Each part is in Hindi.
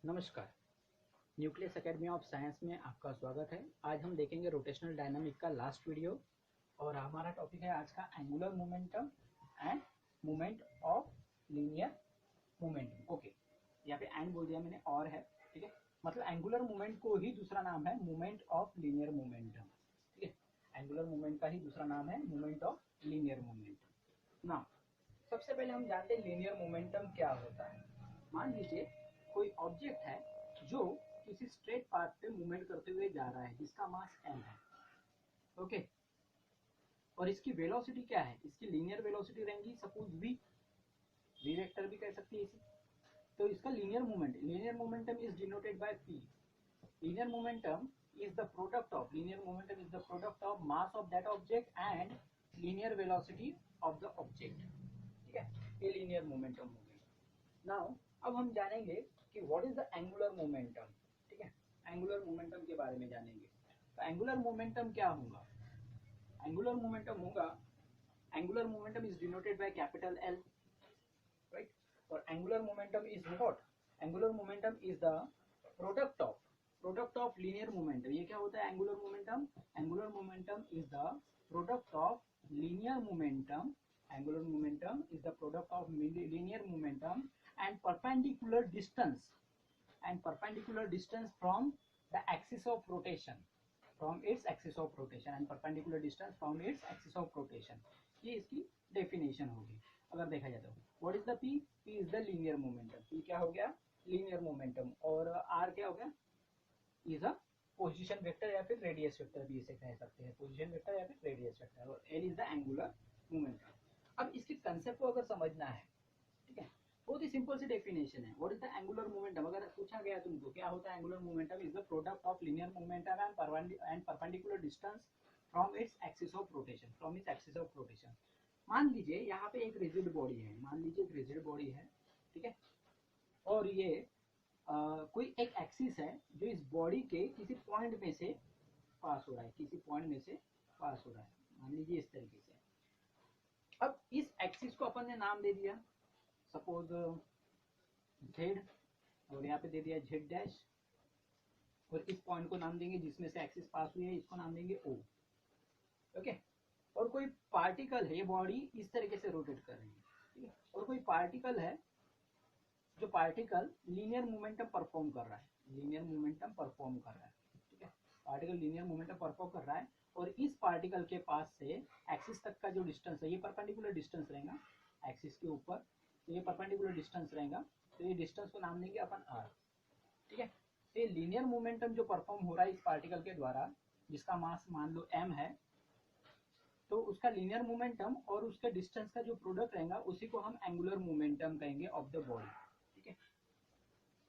नमस्कार। न्यूक्लियस एकेडमी ऑफ साइंस में आपका स्वागत है। आज हम देखेंगे रोटेशनल डायनामिक का लास्ट वीडियो और हमारा टॉपिक है आज का angular momentum end moment of linear momentum. Okay, यहाँ पे एंड बोल दिया मैंने और है, ठीक है। मतलब एंगुलर मोमेंट को ही दूसरा नाम है मोमेंट ऑफ लीनियर मोमेंटम, ठीक है। एंगुलर मोमेंट का ही दूसरा नाम है मोमेंट ऑफ लीनियर मोमेंटम। ना सबसे पहले हम जानते हैं लीनियर मोमेंटम क्या होता है। मान लीजिए कोई ऑब्जेक्ट है जो किसी स्ट्रेट पाथ पे मूवमेंट करते हुए जा रहा है जिसका मास m है, ओके। और इसकी वेलोसिटी क्या है, इसकी लीनियर वेलोसिटी रहेगी सपोज v वेक्टर भी कह सकती है इसी। तो इसका linear momentum is denoted bye p। Linear momentum is the product of mass of that object and linear velocity of the object, ठीक है। ये लीनियर मोमेंटम हो गई। नाउ अब हम जानेंगे कि what is the angular momentum, ठीक है। एंगुलर मोमेंटम के बारे में जानेंगे। तो एंगुलर मोमेंटम क्या होगा? एंगुलर मोमेंटम होगा, angular momentum is denoted by capital L, right. और angular momentum is what? Angular momentum is the product of linear momentum. ये क्या होता है angular momentum? Angular momentum is the product of linear momentum. Angular momentum is the product of linear momentum and perpendicular distance from the axis of rotation, from its axis of rotation and perpendicular distance from its axis of rotation। ये इसकी डेफिनेशन होगी अगर देखा जाए तो। What is the p? p is the linear momentum. p क्या हो गया? Linear momentum. और r क्या हो गया? इज अ पोजीशन वेक्टर या फिर रेडियस वेक्टर भी इसे कह सकते हैं, पोजीशन वेक्टर या फिर रेडियस वेक्टर। और l is the angular momentum. अब इसके कंसेप्ट को अगर समझना है, ठीक है, बहुत ही सिंपल सी डेफिनेशन है। What is the angular momentum? अगर पूछा गया तुमको क्या होता है angular momentum, is the product of linear momentum and perpendicular distance from its axis of rotation. मान लीजिए यहाँ पे एक रिजिड बॉडी है, ठीक है। और ये कोई एक एक्सिस है जो इस बॉडी के किसी पॉइंट में से पास हो रहा है, मान लीजिए इस तरीके से। अब इस एक्सिस को अपन ने नाम दे दिया सपोज z, और यहाँ पे दे दिया z डैश। और इस पॉइंट को नाम देंगे जिसमें से एक्सिस पास हुई है, इसको नाम देंगे o, ओके। और कोई पार्टिकल है, ये बॉडी इस तरीके से रोटेट कर रही है, ठीक है। और कोई पार्टिकल है जो पार्टिकल लीनियर मोमेंटम परफॉर्म कर रहा है, ठीक है। पार्टिकल लीनियर मोमेंटम परफॉर्म कर रहा है और इस पार्टिकल के पास से एक्सिस तक का जो डिस्टेंस है, ये परपेंडिकुलर डिस्टेंस रहेगा एक्सिस के ऊपर, तो ये परपेंडिकुलर डिस्टेंस रहेगा। तो ये डिस्टेंस को नाम देंगे अपन r, ठीक है। तो ये लीनियर मोमेंटम जो परफॉर्म हो रहा है इस पार्टिकल के द्वारा, जिसका मास मान लो m है, तो उसका लीनियर मोमेंटम और उसके डिस्टेंस का जो प्रोडक्ट रहेगा उसी को हम एंगुलर मोमेंटम कहेंगे ऑफ द बॉडी, ठीक है।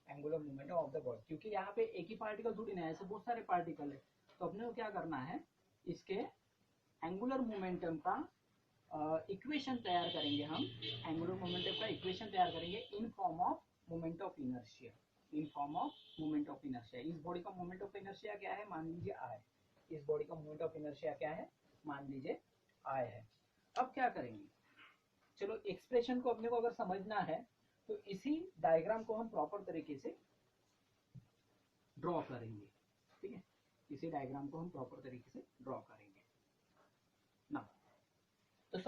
Angular momentum of the body, क्योंकि यहाँ पे एक ही पार्टिकल थोड़ी ना है, ऐसे बहुत सारे पार्टिकल है। तो अपने को क्या करना है, इसके एंगुलर मोमेंटम का इक्वेशन तैयार करेंगे हम। एंगुलर मोमेंटम का इक्वेशन तैयार करेंगे in form of moment of inertia, इस बॉडी का मोमेंट ऑफ इनर्शिया क्या है? मान लीजिए I। इस बॉडी का मोमेंट ऑफ इनर्शिया क्या है? मान लीजिए I है। अब क्या करेंगे, चलो एक्सप्रेशन को अपने को अगर समझना है तो इसी डायग्राम को हम प्रॉपर तरीके से ड्रॉ करेंगे, ठीक है। इसी डायग्राम को हम प्रॉपर तरीके से ड्रॉ करेंगे ना। तो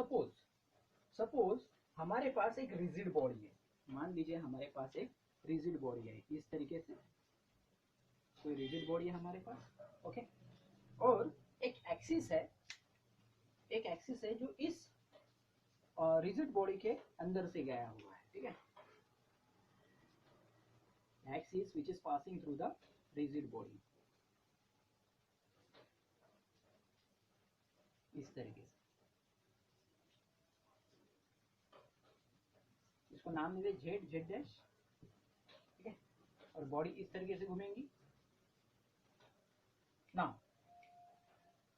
सपोज हमारे पास एक रिजिड बॉडी है, मान लीजिए हमारे पास एक रिजिड बॉडी है इस तरीके से, कोई रिजिड बॉडी है हमारे पास, ओके। और एक एक्सिस है जो इस रिजिड बॉडी के अंदर से गया हुआ है, ठीक है। Axis which is passing through the rigid body, इस तरीके से। इसको नाम दे जेड डैश, ठीक है। और बॉडी इस तरीके से घूमेंगी ना।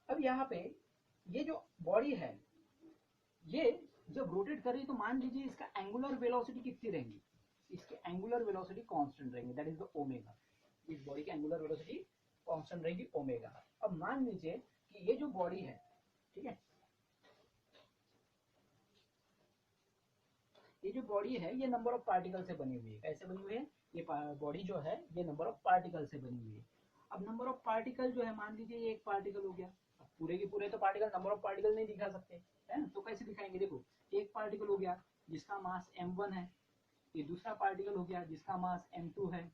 अब यहाँ पे ये जो बॉडी है ये जब रोटेट कर रही है तो मान लीजिए इसका एंगुलर वेलोसिटी कितनी रहेंगी? इसके एंगुलर वेलोसिटी कांस्टेंट रहेंगे, दैट इज द ओमेगा। इस बॉडी की एंगुलर वेलोसिटी कांस्टेंट रहेगी ओमेगा। अब मान लीजिए कि ये जो बॉडी है, ठीक है, ये जो बॉडी है ये नंबर ऑफ पार्टिकल से बनी हुई है। कैसे बनी हुई है? ये बॉडी जो है ये नंबर ऑफ पार्टिकल से बनी हुई है। अब नंबर ऑफ पार्टिकल जो है, मान लीजिए ये एक पार्टिकल हो गया। अब पूरे के पूरे तो पार्टिकल नंबर ऑफ पार्टिकल नहीं दिखा सकते है ना, तो कैसे दिखाएंगे? देखो, एक पार्टिकल हो गया जिसका मास m1 है, ये दूसरा पार्टिकल हो गया जिसका मास m2 है,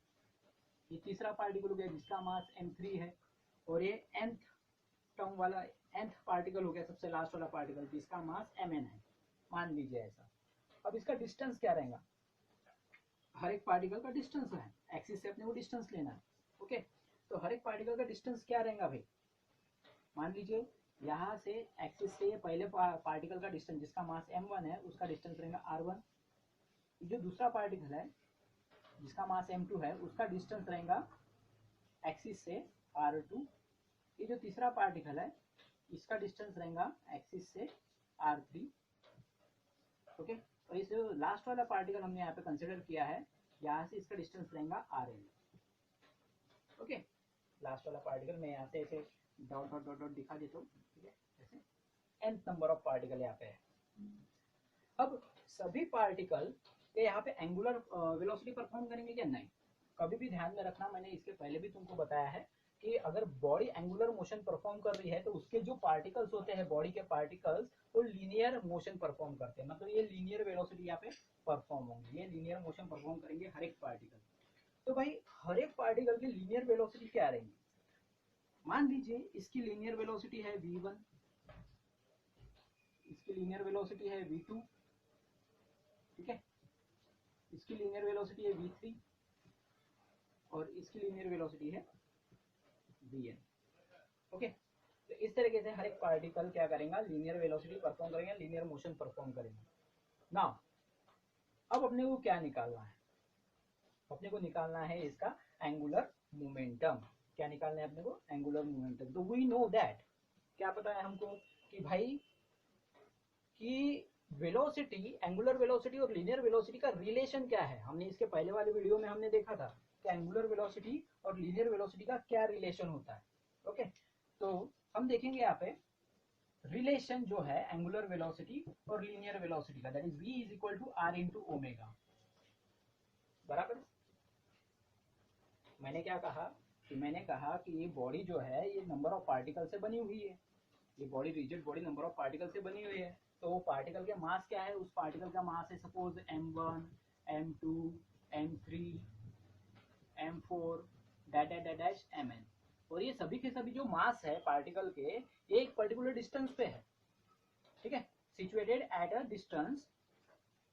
ये तीसरा पार्टिकल हो गया जिसका मास m3 है, और ये nth टर्म वाला nth पार्टिकल हो गया, सबसे लास्ट वाला पार्टिकल जिसका मास mn है, मान लीजिए ऐसा। अब इसका डिस्टेंस क्या रहेगा? हर एक पार्टिकल का डिस्टेंस है, एक्सिस से अपने को डिस्टेंस लेना है। ओके, तो हर एक पार्टिकल का डिस्टेंस क्या रहेगा भाई? मान लीजिए यहाँ से एक्सिस से पहले पार्टिकल का डिस्टेंस जिसका मास m1 है उसका डिस्टेंस रहेगा r1। जो दूसरा पार्टिकल है जिसका मास m2 है उसका डिस्टेंस रहेगा एक्सिस से r2। ये जो तीसरा पार्टिकल है इसका डिस्टेंस रहेगा एक्सिस से r3। ओके, और इस लास्ट वाला पार्टिकल हमने यहाँ पे कंसिडर किया है, यहाँ से इसका डिस्टेंस रहेगा rn। ओके, लास्ट वाला पार्टिकल मैं यहाँ से ऐसे डॉट डॉट डॉट डॉट दिखा देता हूँ, ठीक है, ऐसे nth नंबर ऑफ पार्टिकल यहाँ पे है। अब सभी पार्टिकल ये यहाँ पे एंगुलर वेलोसिटी परफॉर्म करेंगे क्या? नहीं। कभी भी ध्यान में रखना, मैंने इसके पहले भी तुमको बताया है कि अगर बॉडी एंगुलर मोशन परफॉर्म कर रही है तो उसके जो पार्टिकल्स होते हैं, बॉडी के पार्टिकल्स, वो लीनियर मोशन परफॉर्म करते हैं, मतलब ये लीनियर वेलोसिटी यहाँ पे परफॉर्म होंगे, ये लीनियर मोशन परफॉर्म करेंगे हर एक पार्टिकल। तो भाई हर एक पार्टिकल की लीनियर वेलोसिटी क्या रहेगी? मान लीजिए इसकी लीनियर वेलोसिटी है v1, इसकी लीनियर वेलोसिटी है v2, ठीक है, इसकी लीनियर वेलोसिटी है v3 और इसकी लीनियर वेलोसिटी है vn। ओके, तो इस तरीके से हर एक पार्टिकल क्या करेगा? लीनियर वेलोसिटी परफॉर्म करेंगे, लीनियर मोशन परफॉर्म करेंगे। नाउ अब अपने को क्या निकालना है? अपने को निकालना है इसका एंगुलर मोमेंटम। क्या निकालना है अपने को? Angular momentum. तो वी नो दैट, क्या पता है हमको कि भाई कि वेलोसिटी, एंगुलर वेलोसिटी और लीनियर वेलोसिटी का रिलेशन क्या है। हमने इसके पहले वाले वीडियो में हमने देखा था कि एंगुलर वेलोसिटी और लीनियर वेलोसिटी का क्या रिलेशन होता है। ओके, तो हम देखेंगे यहाँ पे रिलेशन जो है एंगुलर वेलोसिटी और लीनियर वेलोसिटी का, that is v is equal to r into omega. बराबर, मैंने क्या कहा कि मैंने कहा कि ये बॉडी जो है ये नंबर ऑफ पार्टिकल से बनी हुई है, ये body rigid body number of particle से बनी हुई है। तो वो पार्टिकल के मास क्या है? उस पार्टिकल का मास है suppose m1, m2, m3, m4 dash mn, और ये सभी के सभी जो मास है पार्टिकल के एक पर्टिकुलर डिस्टेंस पे है, ठीक है, situated at a distance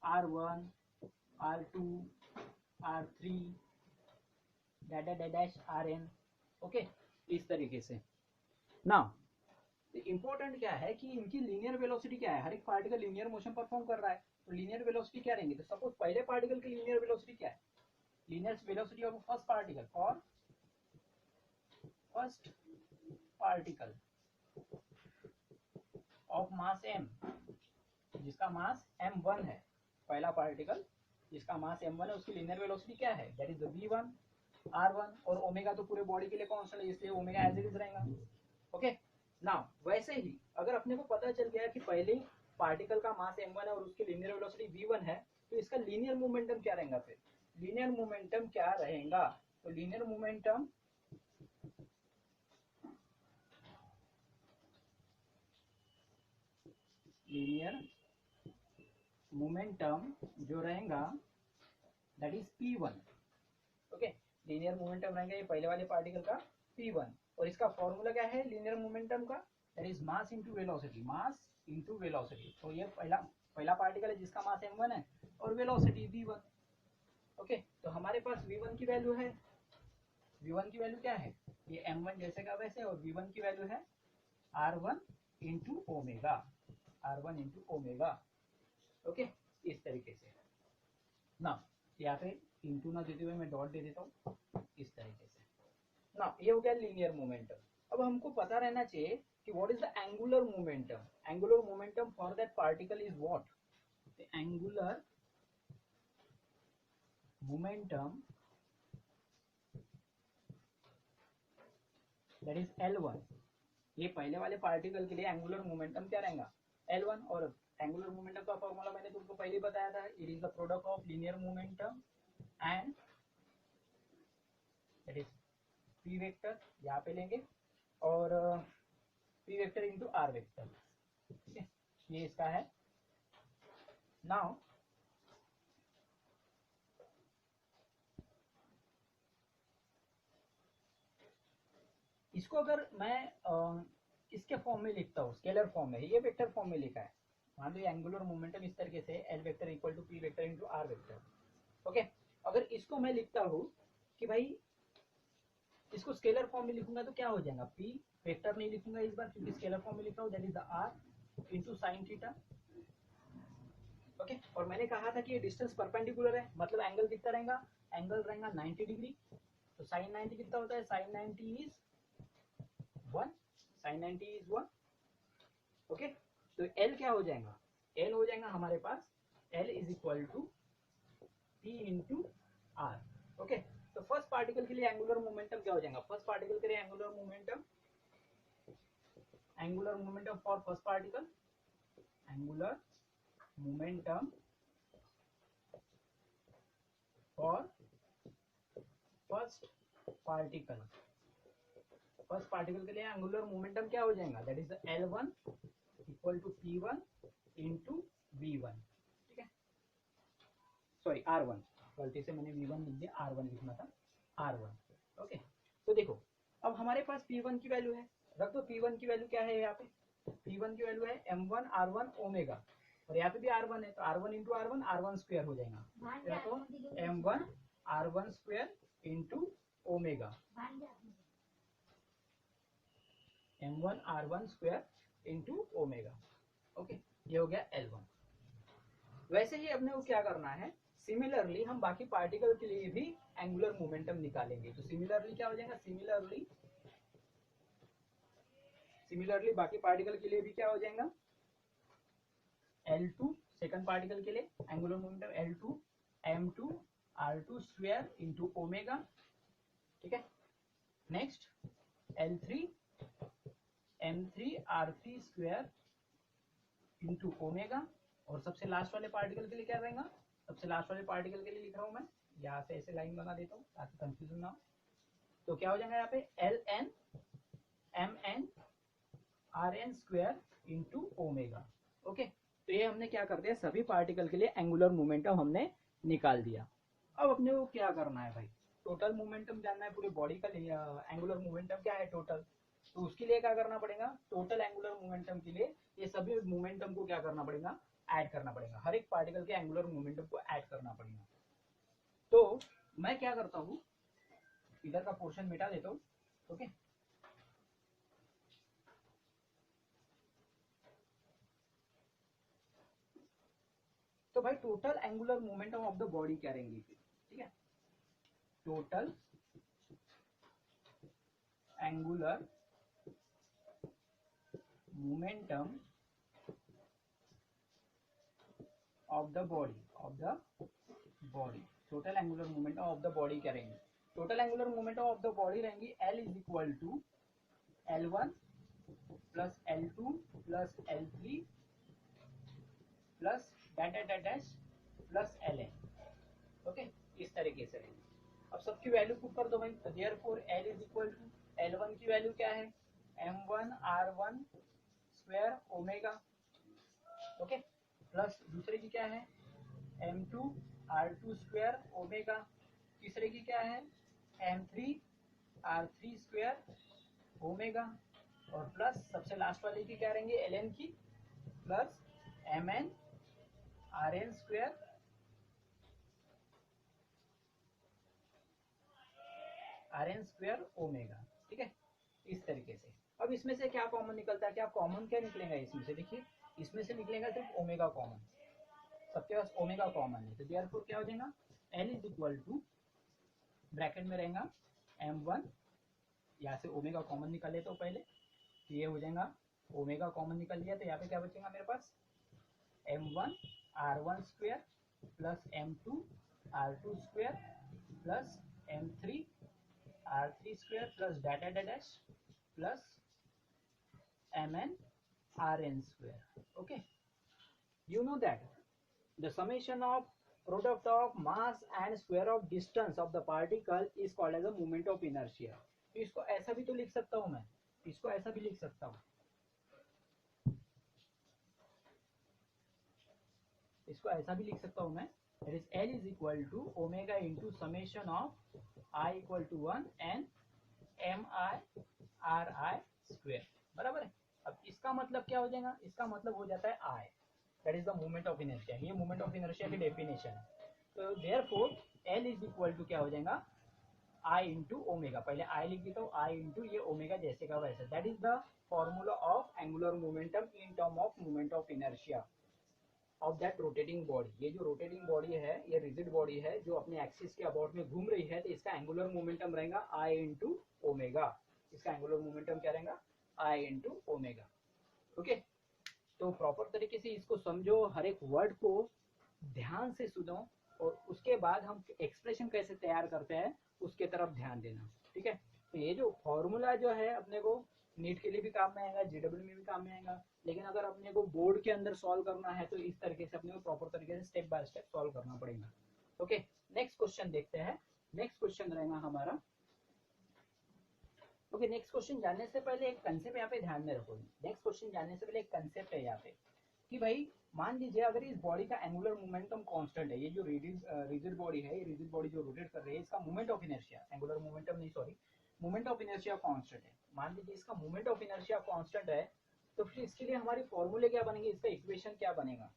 r1, r2, r3 dash rn। Okay, इस तरीके से। नाउ इंपॉर्टेंट क्या है कि इनकी लीनियर वेलोसिटी क्या है? हर एक पार्टिकल लीनियर मोशन परफॉर्म कर रहा है, तो लीनियर वेलोसिटी क्या रहेंगे? तो सपोज पहले पार्टिकल की लीनियर वेलोसिटी क्या है? Linear velocity of first particle for first particle of mass m, जिसका मास m1 है, पहला पार्टिकल जिसका मास m1 है उसकी लीनियर वेलोसिटी क्या है? दैट इज v1 r1, और ओमेगा तो पूरे बॉडी के लिए कांस्टेंट है इसलिए ओमेगा एज इट इज रहेगा। ओके, नाउ वैसे ही अगर अपने को पता चल गया कि पहले पार्टिकल का मास m1 है और उसकी लीनियर वेलोसिटी v1 है, तो इसका लीनियर मोमेंटम क्या रहेगा? फिर लीनियर मोमेंटम क्या रहेगा? तो लीनियर मोमेंटम जो रहेगा that is p1। Okay, linear momentum रहेगा ये पहले वाले पार्टिकल का p1, और इसका फॉर्मूला क्या है लीनियर मोमेंटम का? That is mass into velocity, mass into velocity. तो ये पहला पार्टिकल है जिसका मास m1 है और वेलोसिटी v1। ओके, तो हमारे पास v1 की वैल्यू है, v1 की वैल्यू क्या है? ये m1 जैसे का वैसे, और v1 की वैल्यू है r1 into omega, r1 into omega. Okay, इस तरीके से ना, यहाँ पे इंटू ना देते हुए मैं डॉट दे देता हूँ इस तरीके से ना। ये हो गया लीनियर मोमेंटम। अब हमको पता रहना चाहिए कि what is the angular momentum. Angular momentum for that particle is what? The angular momentum that is L1। ये पहले वाले पार्टिकल के लिए एंगुलर मोमेंटम क्या रहेगा? L1, और एंगुलर मोमेंटम का फॉर्मूला मैंने तुमको पहले ही बताया था, it is the product of linear momentum and that is P vector, यहाँ पे लेंगे, और P vector into R vector, ठीक है, ये इसका है। नाउ इसको अगर मैं इसके फॉर्म में लिखता हूँ, स्केलर फॉर्म में, ये वेक्टर फॉर्म में लिखा है, मान लो एंगुलर मोमेंटम इस तरीके से L vector equal to P vector into R vector, okay. अगर इसको मैं लिखता हूँ कि भाई इसको स्केलर फॉर्म में लिखूंगा तो क्या हो जाएगा, पी वेक्टर नहीं लिखूंगा इस बार क्योंकि स्केलर फॉर्म में लिख रहा हूँ, that is the R into sine theta, okay. और मैंने कहा था कि ये डिस्टेंस परपेंडिकुलर है, मतलब एंगल कितना रहेगा, एंगल रहेगा 90 डिग्री, तो साइन 90 कितना होता है, sine 90 is 1, sine 90 is 1, okay. तो एल क्या हो जाएगा, एल हो जाएगा हमारे पास L is equal to P into R, okay. तो फर्स्ट पार्टिकल के लिए एंगुलर मोमेंटम क्या हो जाएगा, फर्स्ट पार्टिकल के लिए angular momentum for first particle, angular momentum for first particle, first particle के लिए एंगुलर मोमेंटम क्या हो जाएगा, that is L1 equal to P1 into V1, ठीक है, सॉरी R1, गलती से मैंने V1 लिख दिया, R1 लिखना था, R1, ओके। तो देखो अब हमारे पास P1 की वैल्यू है, रख दो P1 की वैल्यू क्या है, यहाँ पे P1 की वैल्यू है M1 R1 ओमेगा, और यहाँ पे भी R1 है, तो R1 into R1, R1 square हो जाएगा, तो M1 R1 square into omega, M1 R1 square into omega, okay. ये हो गया L1। वैसे ही अपने को क्या करना है, सिमिलरली हम बाकी पार्टिकल के लिए भी एंगुलर मोमेंटम निकालेंगे, तो सिमिलरली क्या हो जाएगा, सिमिलरली बाकी पार्टिकल के लिए भी क्या हो जाएगा, L2 सेकंड पार्टिकल के लिए angular momentum L2 M2 R2 square into omega, ठीक है। Next L3 M3 R3 square into omega, और सबसे लास्ट वाले पार्टिकल के लिए क्या रहेगा, सबसे लास्ट वाले पार्टिकल के लिए लिख रहा हूँ मैं, यहाँ से ऐसे लाइन बना देता हूँ ताकि कंफ्यूजन ना हो, तो क्या हो जाएगा यहाँ पे LN MN RN square into omega, okay. तो ये हमने क्या कर दिया, सभी पार्टिकल के लिए एंगुलर मोमेंटम हमने निकाल दिया। अब अपने को क्या करना है भाई, टोटल मोमेंटम जानना है पूरी बॉडी का, एंगुलर मोमेंटम क्या है टोटल, तो उसके लिए क्या करना पड़ेगा, टोटल एंगुलर मोमेंटम के लिए ये सभी मोमेंटम को क्या करना पड़ेगा, ऐड करना पड़ेगा, हर एक पार्टिकल के एंगुलर मोमेंटम को ऐड करना पड़ेगा। तो मैं क्या करता हूँ, इधर का पोर्शन मिटा देता हूँ, ओके। तो भाई total angular momentum of the body क्या रहेंगी, ठीक है, total angular momentum of the body, total angular momentum of the body क्या रहेंगी, total angular momentum of the body रहेंगी L is equal to L1 plus L2 plus L3 plus dash plus Ln, okay, इस तरीके से रहेंगे। अब सबकी वैल्यू पुट कर दो भाई, तो therefore L is equal to, L1 की वैल्यू क्या है, M1 R1 square omega, okay, plus दूसरे की क्या है, M2 R2 स्क्वायर ओमेगा, तीसरे की क्या है, M3 R3 स्क्वायर ओमेगा, और प्लस सबसे लास्ट वाले की क्या रहेंगे, Ln की, plus Mn Rn square omega, ठीक है, इस तरीके से। अब इसमें से क्या कॉमन निकलता है, क्या कॉमन क्या निकलेगा इसमें से, देखिए इसमें से निकलेगा सिर्फ ओमेगा कॉमन, सबके पास ओमेगा कॉमन है, तो देयरफॉर क्या हो जाएगा, L is equal to bracket में रहेगा M1, यहाँ से ओमेगा कॉमन निकाल लेता हूँ पहले, तो ये हो जाएगा ओमेगा कॉमन निकल लिया, तो यहाँ पे क्या बचेगा मेरे पास, M1 R1 square plus M2 R2 square plus M3 R3 square plus dash plus Mn Rn square, okay. You know that the summation of product of mass and square of distance of the particle is called as a moment of inertia. इसको ऐसा भी तो लिख सकता हूं मैं, इसको ऐसा भी लिख सकता हूं, इसको ऐसा भी लिख सकता हूं मैं, that is L is equal to omega into summation of I equal to 1 and mi ri square, बराबर है। अब इसका मतलब क्या हो जाएगा, इसका मतलब हो जाता है I, that is the moment of inertia। ये moment of inertia की डेफिनेशन है। तो therefore L is equal to क्या हो जाएगा, I into ओमेगा, पहले I लिख देता हूँ, I into ये ओमेगा जैसे का वैसे, that is the formula of angular momentum in term of moment of inertia of that rotating body. ये जो रोटेटिंग बॉडी है ये रिजिड बॉडी है जो अपने एक्सिस के अबाउट में घूम रही है, तो इसका एंगुलर मोमेंटम रहेगा आई इंटू ओमेगा। इसका एंगुलर मोमेंटम क्या रहेगा, आई इंटू ओमेगा। ओके, तो प्रॉपर तरीके से इसको समझो, हर एक वर्ड को ध्यान से सुनो और उसके बाद हम एक्सप्रेशन कैसे तैयार करते हैं उसके तरफ ध्यान देना। ठीक है, तो ये जो फॉर्मूला जो है अपने को नीट के लिए भी काम में आएगा, जेडब्ल्यू में भी काम में आएगा, लेकिन अगर अपने को बोर्ड के अंदर सॉल्व करना है तो इस तरीके से अपने को प्रॉपर तरीके से स्टेप बाय स्टेप सॉल्व करना पड़ेगा। ओके, नेक्स्ट क्वेश्चन देखते हैं। नेक्स्ट क्वेश्चन रहेगा हमारा, ओके, नेक्स्ट क्वेश्चन जानने से पहले एक कंसेप्ट यहाँ पे ध्यान में रखो। नेक्स्ट क्वेश्चन जानने से पहले एक कंसेप्ट है यहाँ पे कि भाई मान लीजिए अगर इस बॉडी का एंगुलर मोमेंटम कांस्टेंट है, ये जो रिजिड बॉडी है, ये रिजिड बॉडी जो रोटेट कर रही है, इसका moment of inertia, angular momentum नहीं sorry, moment of inertia constant है। मान लीजिए इसका मोमेंट ऑफ इनर्शिया कांस्टेंट है, तो फिर इसके लिए हमारी फॉर्मूले क्या बनेंगे, इसका इक्वेशन क्या बनेगा।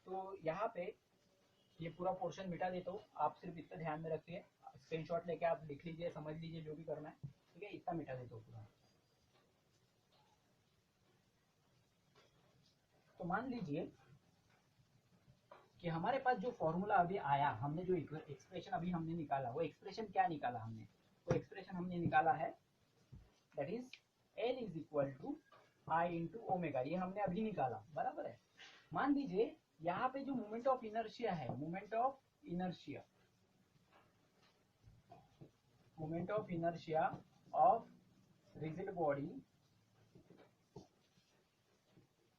तो यहाँ पे ये पूरा पोर्शन मिटा देता हूँ, आप सिर्फ इतना ध्यान में रखिए, स्क्रीनशॉट लेके आप लिख लीजिए, समझ लीजिए जो भी करना है। ठीक है, इतना मिटा देता हूँ पूरा। तो मान लीजिए कि हमारे पास जो फॉर्मूला अभी आया, हमने जो एक्सप्रेशन अभी हमने निकाला, वो एक्सप्रेशन क्या निकाला हमने, वो एक्सप्रेशन हमने निकाला है that is L is equal to I into omega, ये हमने अभी निकाला, बराबर है। मान लीजिए यहाँ पे जो मोमेंट ऑफ इनर्शिया है, moment of inertia, moment of inertia of rigid body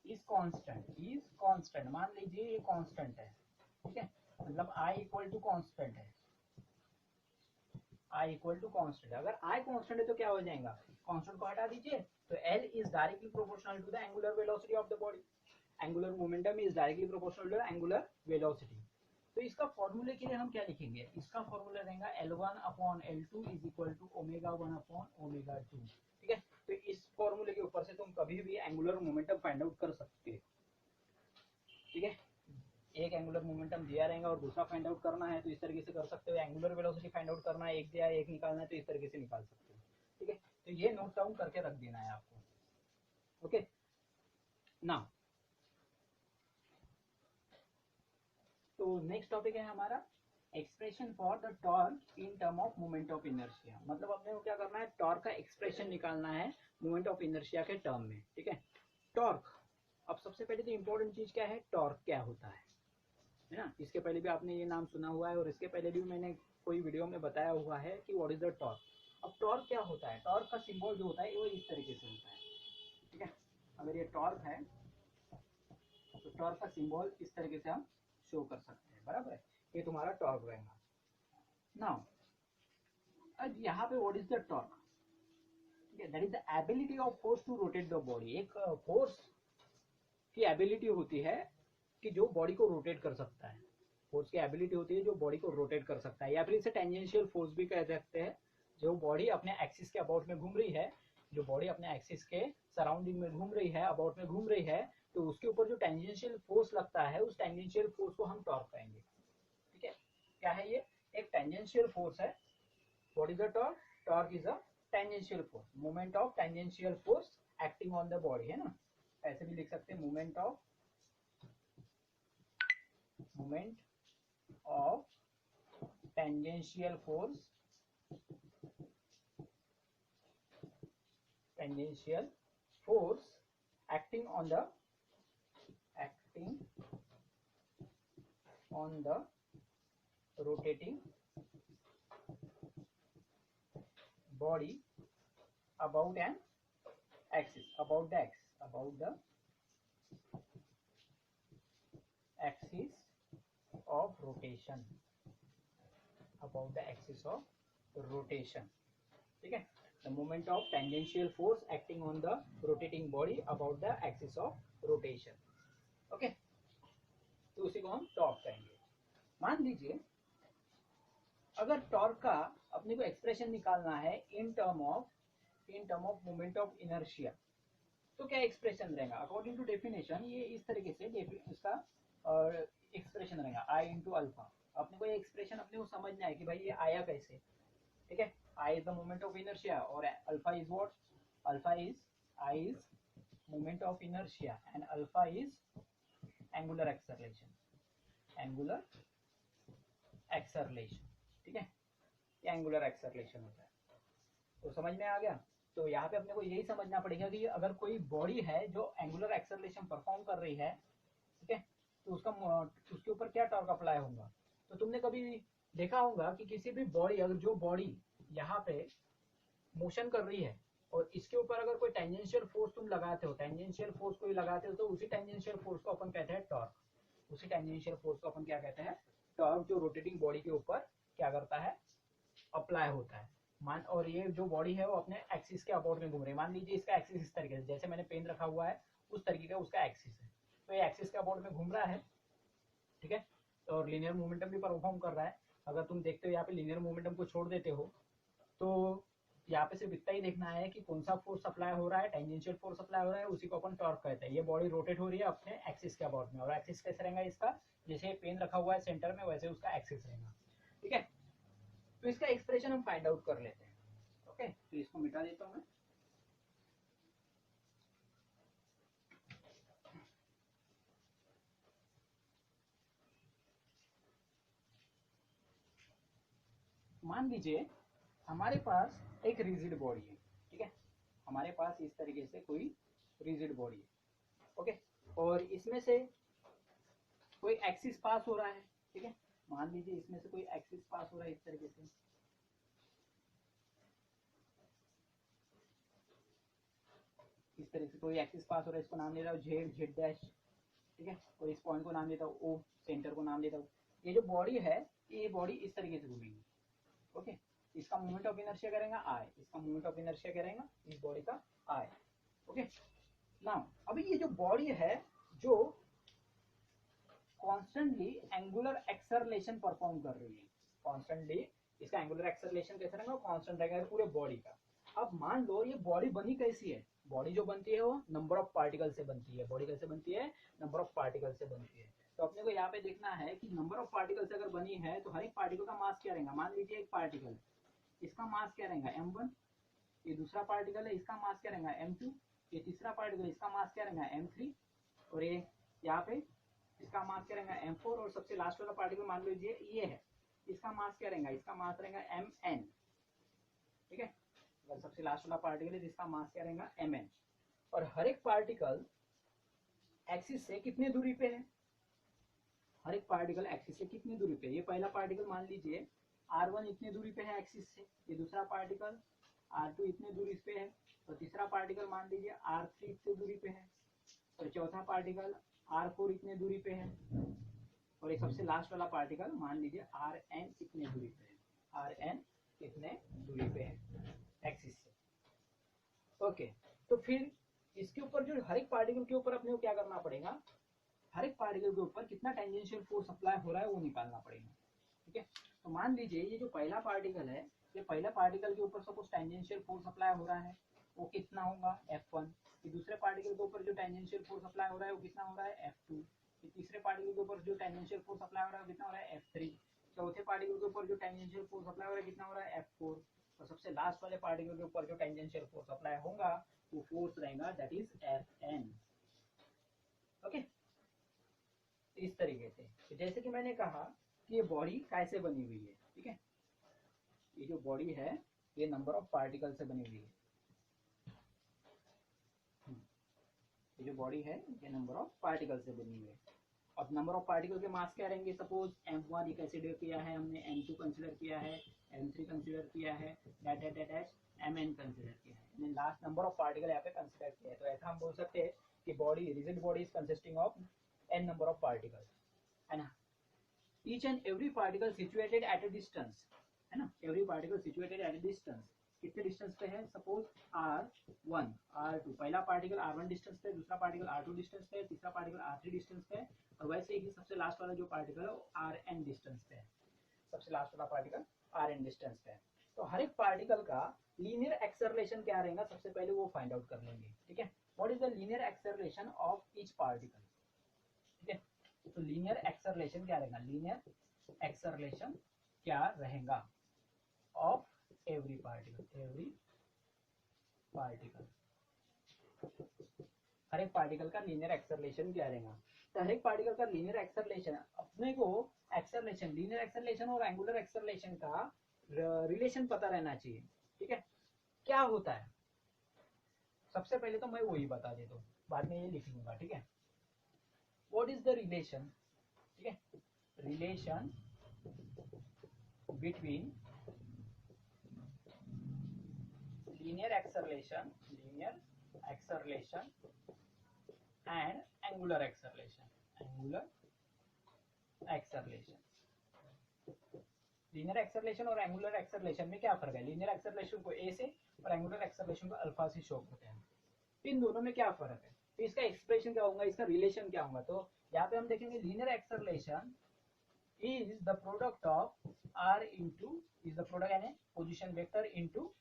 is constant, मान लीजिए ये कांस्टेंट है। ठीक है, मतलब I इक्वल टू कांस्टेंट है, I इक्वल टू कांस्टेंट। अगर I कांस्टेंट है तो क्या हो जाएगा, कांस्टेंट को हटा दीजिए तो L is directly proportional to the angular velocity of the body, angular momentum is directly proportional to the angular velocity. तो इसका फॉर्मूले के लिए हम क्या लिखेंगे, इसका फॉर्मूला रहेगा L1 upon L2 is equal to omega 1 upon omega 2। ठीक है, तो इस फॉर्मूले के ऊपर से तुम कभी भी एंगुलर मोमेंटम फाइंड आउट कर सकते हो। ठीक है, एक एंगुलर मोमेंटम दिया रहेगा और दूसरा फाइंड आउट करना है तो इस तरीके से कर सकते हो, एंगुलर वेलोसिटी फाइंड आउट करना है, एक दिया एक निकालना है तो इस तरीके से निकाल सकते हो। ठीक है, तो ये नोट डाउन करके रख देना है आपको। ओके, नाउ तो नेक्स्ट टॉपिक है हमारा expression for the torque in term of moment of inertia. मतलब अपने को क्या करना है, टॉर्क का एक्सप्रेशन निकालना है मोमेंट ऑफ इनर्शिया के टर्म में। ठीक है, टॉर्क, अब सबसे पहले तो इंपॉर्टेंट चीज क्या है, टॉर्क क्या होता है ना। इसके पहले भी आपने ये नाम सुना हुआ है और इसके पहले भी मैंने कोई वीडियो में बताया हुआ है कि व्हाट इज द टॉर्क। अब टॉर्क क्या होता है, टॉर्क का सिंबल जो होता है वो इस तरीके से होता है। ठीक है, अगर ये टॉर्क है तो टॉर्क का सिंबल इस तरीके से हम शो कर सकते हैं, बराबर है, ये तुम्हारा टॉर्क रहेगा। नाउ अब यहाँ पे व्हाट इज द टॉर्क, ठीक है, that is the ability of force to rotate the body. एक फोर्स की एबिलिटी होती है कि जो बॉडी को रोटेट कर सकता है, फोर्स की एबिलिटी होती है जो बॉडी को रोटेट कर सकता है, या फिर इसे टेंजेंशियल फोर्स भी कह सकते हैं। जो बॉडी अपने एक्सिस के अबाउट में घूम रही है, जो बॉडी अपने एक्सिस के सराउंडिंग में घूम रही है, अबाउट में घूम रही है, तो उसके ऊपर जो टेंजेंशियल फोर्स लगता है उस टेंजेंशियल फोर्स को हम टॉर्क कहेंगे। ठीक है, क्या है ये, एक टेंजेंशियल फोर्स है। What is the torque, torque is a tangential force, moment of tangential force acting on the body, है ना। ऐसे भी लिख सकते हैं, moment of tangential force acting on the rotating body about an axis, about the axis of rotation, about the axis of rotation, ठीक है। The moment of tangential force acting on the rotating body about the axis of rotation, okay. तो उसी को हम टॉर्क कहेंगे। मान लीजिए अगर टॉर्क का अपने को एक्सप्रेशन निकालना है in term of moment of inertia, तो क्या एक्सप्रेशन रहेगा? अकॉर्डिंग टू डेफिनेशन ये इस तरीके से इसका एक्सप्रेशन रहेगा आई इंटू अल्फा। अपने को ये एक्सप्रेशन अपने को समझना है कि भाई ये आया कैसे, ठीक है। I is the moment of inertia और alpha is what? Alpha is I is moment of inertia and alpha is angular acceleration, angular acceleration, ठीक है। ये एंगुलर एक्सेलरेशन होता है। तो समझ में आ गया? तो यहाँ पे अपने को यही समझना पड़ेगा कि अगर कोई बॉडी है जो एंगुलर एक्सेलरेशन परफॉर्म कर रही है, ठीक है, तो उसके ऊपर क्या टॉर्क अप्लाई होगा। तो तुमने कभी देखा होगा कि किसी भी बॉडी, अगर जो बॉडी यहाँ पे मोशन कर रही है और इसके ऊपर अगर कोई टेंजेंशियल फोर्स तुम लगाते हो, टेंजेंशियल फोर्स कोई लगाते हो, तो उसी टेंजेंशियल फोर्स को अपन कहते हैं टॉर्क। उसी टेंजेंशियल फोर्स को अपन क्या कहते हैं? टॉर्क, जो रोटेटिंग बॉडी के ऊपर क्या करता है? अप्लाई होता है। मान, और ये जो बॉडी है वो अपने एक्सिस के अबाउट में घूम रही है। मान लीजिए इसका एक्सिस इस तरीके से, जैसे मैंने पेन रखा हुआ है उस तरीके का उसका एक्सिस है, तो ये एक्सिस के अबाउट में घूम रहा है, ठीक है। और लीनियर मोमेंटम भी परफॉर्म कर रहा है। अगर तुम देखते हो यहाँ पे लीनियर मोमेंटम को छोड़ देते हो तो यहाँ पे सिर्फ इतना ही देखना है कि कौन सा फोर्स अप्लाई हो रहा है, टेंजेंशियल फोर्स अप्लाई हो रहा है, उसी को अपन टॉर्क कहते हैं। ये बॉडी रोटेट हो रही है अपने एक्सिस के अबाउट में, और एक्सिस कैसे रहेगा इसका? जैसे पेन रखा हुआ है सेंटर में, वैसे उसका एक्सिस रहेगा, ठीक है। तो इसका एक्सप्रेशन हम फाइंड आउट कर लेते हैं, ओके। तो इसको मिटा देता हूँ मैं। मान लीजिए हमारे पास एक रिजिड बॉडी है, ठीक है। हमारे पास इस तरीके से कोई रिजिड बॉडी है, ओके। और इसमें से कोई एक्सिस पास हो रहा है, ठीक है। मान लीजिए इसमें से कोई एक्सिस पास हो रहा है इस तरीके से, इस तरीके से कोई एक्सिस पास हो रहा है। इसको नाम दे रहा हूँ जेड, जेड डैश, ठीक है। और इस पॉइंट को नाम देता हूँ ओ, सेंटर को नाम देता हूँ। ये जो बॉडी है, ये बॉडी इस तरीके से घूमेगी, ओके। इसका मोमेंट ऑफ इनर्शिया करेगा आई, इसका मोमेंट ऑफ इनर्शिया करेगा इस बॉडी का आई, ओके। नाउ अभी ये जो बॉडी है जो कॉन्स्टेंटली एंगुलर एक्सेलरेशन परफॉर्म कर रही है, कॉन्स्टेंटली इसका एंगुलर एक्सेलरेशन कैसे रहेगा? कांस्टेंट रहेगा पूरे बॉडी का। अब मान लो ये बॉडी बनी कैसी है? बॉडी जो बनती है वो नंबर ऑफ पार्टिकल से बनती है। बॉडी कैसे बनती है? नंबर ऑफ पार्टिकल से बनती है। तो अपने को यहाँ पे देखना है कि नंबर ऑफ पार्टिकल से अगर बनी है तो हर एक पार्टिकल का मास क्या रहेगा। मान लीजिए एक पार्टिकल, इसका मास क्या रहेगा? m1। ये दूसरा पार्टिकल है, इसका मास क्या रहेगा? m2। ये तीसरा पार्टिकल, इसका मास क्या रहेगा? m3। और ये यहाँ पे इसका मास क्या रहेगा? m4। और सबसे लास्ट वाला पार्टिकल मान लीजिए ये है, इसका मास क्या रहेगा? इसका मास रहेगा mn, ठीक है। अगर सबसे लास्ट वाला पार्टिकल है जिसका मास क्या रहेगा? mn। और हर एक पार्टिकल एक्सिस से कितने दूरी पे है? हर एक पार्टिकल एक्सिस से कितनी दूरी पे? ये पहला पार्टिकल मान लीजिए r1 इतने दूरी पे है एक्सिस से, ये दूसरा पार्टिकल r2 इतने दूरी पे है, और तीसरा पार्टिकल मान लीजिए r3 इतने दूरी पे है, और चौथा पार्टिकल r4 इतने दूरी पे है, और एक सबसे लास्ट वाला पार्टिकल मान लीजिए rn इतने दूरी पे है, rn इतने दूरी पे है एक्सिस से, ओके। तो फिर इसके ऊपर जो हर एक पार्टिकल के ऊपर अपने को क्या करना पड़ेगा? हर एक पार्टिकल के ऊपर कितना टेंजेंशियल फोर्स अप्लाई हो रहा है वो निकालना पड़ेगा, ठीक है। तो मान लीजिए ये जो पहला पार्टिकल है, ये पहला पार्टिकल के ऊपर सपोज टेंजेंशियल फोर्स अप्लाई हो रहा है, वो कितना होगा? F1। ये दूसरे पार्टिकल के ऊपर जो टेंजेंशियल फोर्स अप्लाई हो रहा है वो कितना हो रहा है? F2। ये तीसरे पार्टिकल के ऊपर जो टेंजेंशियल फोर्स अप्लाई हो रहा है वो कितना हो रहा है? F3। चौथे पार्टिकल के ऊपर जो टेंजेंशियल फोर्स अप्लाई हो रहा है कितना हो रहा है? F4। और सबसे लास्ट वाले पार्टिकल के ऊपर जो टेंजेंशियल फोर्स अप्लाई होगा वो फोर्स रहेगा, दैट इज Fn, ओके। इस तरीके से जैसे कि मैंने कहा कि ये बॉडी कैसे बनी हुई है, ठीक है। ये जो बॉडी है ये नंबर ऑफ पार्टिकल से बनी हुई है। ये जो बॉडी है ये नंबर ऑफ पार्टिकल से बनी हुई है। अब नंबर ऑफ पार्टिकल के मास क्या रहेंगे? सपोज m1 ये कंसीडर किया है हमने, m2 कंसीडर किया है, m3 कंसीडर किया है, mn कंसीडर किया है, यानी लास्ट नंबर ऑफ पार्टिकल यहाँ पे कंसीडर किया है। तो ऐसा हम बोल सकते हैं कि body, rigid body is consisting of n number of particles, है ना। Each and every particle situated at a distance, है ना, every particle situated at a distance, कितने डिस्टेंस पे है, सपोज r1 r2, पहला पार्टिकल r1 डिस्टेंस पे, दूसरा पार्टिकल r2 डिस्टेंस पे, तीसरा पार्टिकल r3 डिस्टेंस पे, और वैसे ही सबसे लास्ट वाला जो पार्टिकल है वो rn डिस्टेंस पे है, सबसे लास्ट वाला पार्टिकल rn डिस्टेंस पे है। तो हर एक पार्टिकल का लीनियर एक्सेलरेशन क्या रहेगा, सबसे पहले वो फाइंड आउट कर लेंगे, ठीक है। What is the linear acceleration of each particle, ठीक है। तो लीनियर एक्सेलरेशन क्या रहेगा, लीनियर एक्सेलरेशन क्या रहेगा of every particle, every particle, हर एक पार्टिकल का लीनियर एक्सेलरेशन क्या रहेगा। तो हर एक पार्टिकल का लीनियर एक्सेलरेशन, अपने को एक्सेलरेशन, लीनियर एक्सेलरेशन और एंगुलर एक्सेलरेशन का रिलेशन पता रहना चाहिए, ठीक है। क्या होता है, सबसे पहले तो मैं वही बता देता हूँ, बाद में ये लिख लूंगा, ठीक है। व्हाट इज द रिलेशन, ठीक है, relation between linear acceleration and angular acceleration, linear acceleration और एंगुलर एक्सेलरेशन में क्या फर्क है, लीनियर एक्सेलरेशन को ए से और एंगुलर एक्सेलरेशन को अल्फा से शो करते हैं, इन दोनों में क्या फर्क है, तो इसका एक्सप्रेशन क्या होगा, इसका रिलेशन क्या होगा। तो यहाँ पे हम देखेंगे linear acceleration is the product of r into, is the product यानी position vector into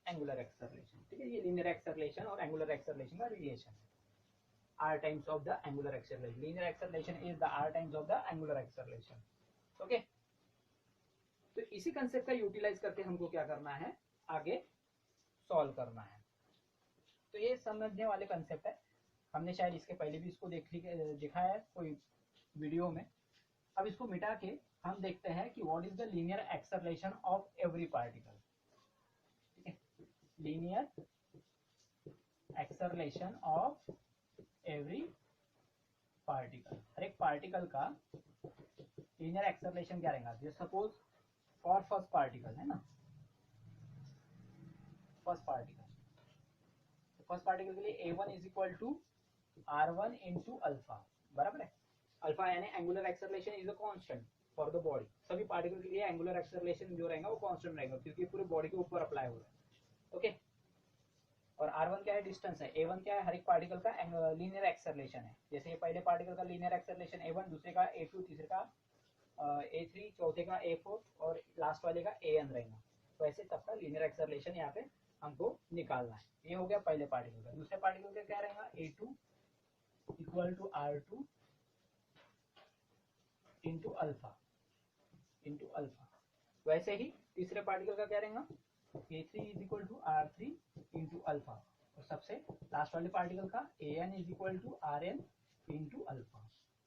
angular acceleration, ठीक है। ये लीनियर एक्सेलरेशन और एंगुलर एक्सेलरेशन का रिलेशन है, r times of the angular acceleration, linear acceleration is the r times of the angular acceleration, okay. तो इसी कंसेप्ट का यूटिलाइज करके हमको क्या करना है, आगे सॉल्व करना है। तो ये समझने वाले कंसेप्ट है, हमने शायद इसके पहले भी इसको देखा है कोई वीडियो में। अब इसको मिटा के हम देखते हैं कि what is the linear acceleration of every particle, ठीक है। Linear acceleration of every particle, हर एक पार्टिकल का लीनियर एक्सेलरेशन क्या रहेगा। जैसे सपोज फॉर फर्स्ट पार्टिकल है ना, फर्स्ट पार्टिकल, फर्स्ट पार्टिकल के लिए a1 is equal to r1 into alpha, बराबर है। अल्फा यानी angular acceleration is a constant for the body, सभी पार्टिकल के लिए एंगुलर एक्सेलरेशन जो रहेगा वो कांस्टेंट रहेगा क्योंकि पूरे बॉडी के ऊपर अप्लाई हो रहा है, ओके। और r1 क्या है, डिस्टेंस है, a1 क्या है, हर एक पार्टिकल का लीनियर एक्सेलरेशन है। जैसे ये पहले पार्टिकल का लीनियर एक्सेलरेशन a1, दूसरे का a2, तीसरे का a3, चौथे का a4 और लास्ट वाले का an रहेगा। तो ऐसे सबका लीनियर एक्सेलरेशन यहाँ पे हमको निकालना है। ये हो गया पहले पार्टिकल का। दूसरे पार्टिकल का क्या रहेगा, a2 equal to r2 into alpha, वैसे ही तीसरे पार्टिकल का क्या रहेगा, a3 is equal to r3 into alpha, और सबसे लास्ट वाले पार्टिकल का an is equal to rn into alpha,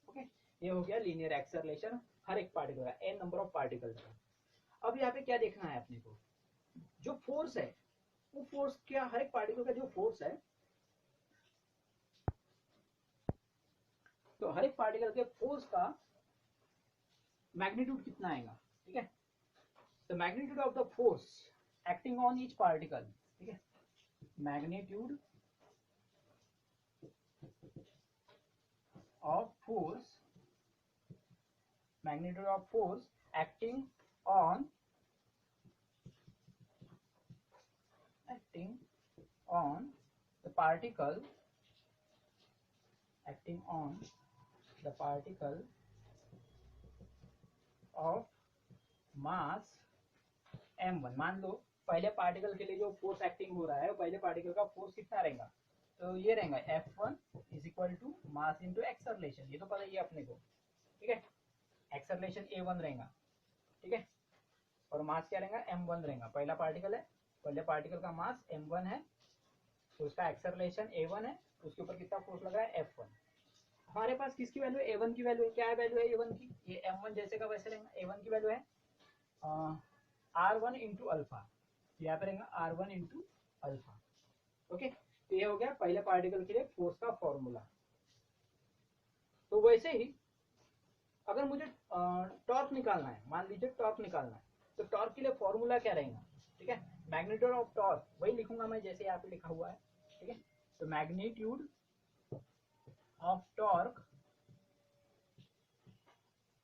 okay. ये हो गया लीनियर एक्सेलरेशन हर एक पार्टिकल का, n नंबर ऑफ पार्टिकल का। अब यहाँ पे क्या देखना है अपने को, जो फोर्स है वो फोर्स क्या, हर एक पार्टिकल का जो फोर्स है, तो हर एक पार्टिकल के फोर्स का मैग्नीट्यूड कितना आएगा, ठीक है। The magnitude of the force acting on each particle, ठीक है, magnitude of force, magnitude of force acting on the particle, acting on the particle of mass m1। मान लो पहले पार्टिकल के लिए जो फोर्स एक्टिंग हो रहा है, पहले पार्टिकल का फोर्स कितना रहेगा, तो ये रहेगा F1 is equal to mass into acceleration, ये तो पता ही है अपने को, ठीक है। एक्सेलरेशन A1 रहेगा, ठीक है, और मास क्या रहेगा, m1 रहेगा। पहला पार्टिकल है, पहले पार्टिकल का मास m1 है, तो उसका एक्सेलरेशन a1 है, उसके ऊपर कितना फोर्स लगा है, F1। हमारे पास किसकी वैल्यू है, a1 की वैल्यू है। क्या है वैल्यू है a1 की, ये m1 जैसे का वैसे रहेगा। a1 की वैल्यू है r1 इंटू अल्फा, यहाँ पे रहेगा r1 इंटू अल्फा, ओके। तो ये हो गया पहले पार्टिकल के लिए फोर्स का फॉर्मूला। तो वैसे ही अगर मुझे टॉर्क निकालना है, मान लीजिए टॉर्क निकालना है, तो टॉर्क के लिए फॉर्मूला क्या रहेगा, ठीक है। मैग्नीट्यूड ऑफ टॉर्क वही लिखूंगा मैं जैसे यहाँ पे लिखा हुआ है, ठीक है। तो magnitude of torque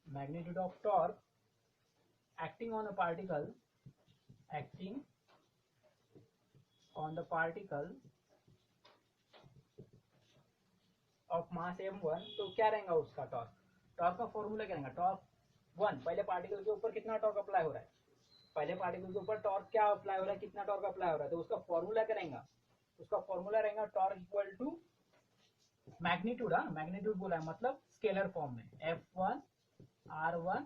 magnitude of torque acting on a particle of mass m1, तो क्या रहेगा उसका टॉर्क? टॉर्क का फॉर्मूला क्या रहेगा? टॉर्क 1, पहले पार्टिकल के ऊपर कितना टॉर्क अप्लाई हो रहा है, पहले पार्टिकल के ऊपर टॉर्क क्या अप्लाई हो रहा है, कितना टॉर्क अप्लाई हो रहा है, तो उसका फॉर्मूला क्या रहेगा? उसका फॉर्मूला रहेगा torque equal to magnitude, magnitude बोला है मतलब स्केलर फॉर्म में, F1 R1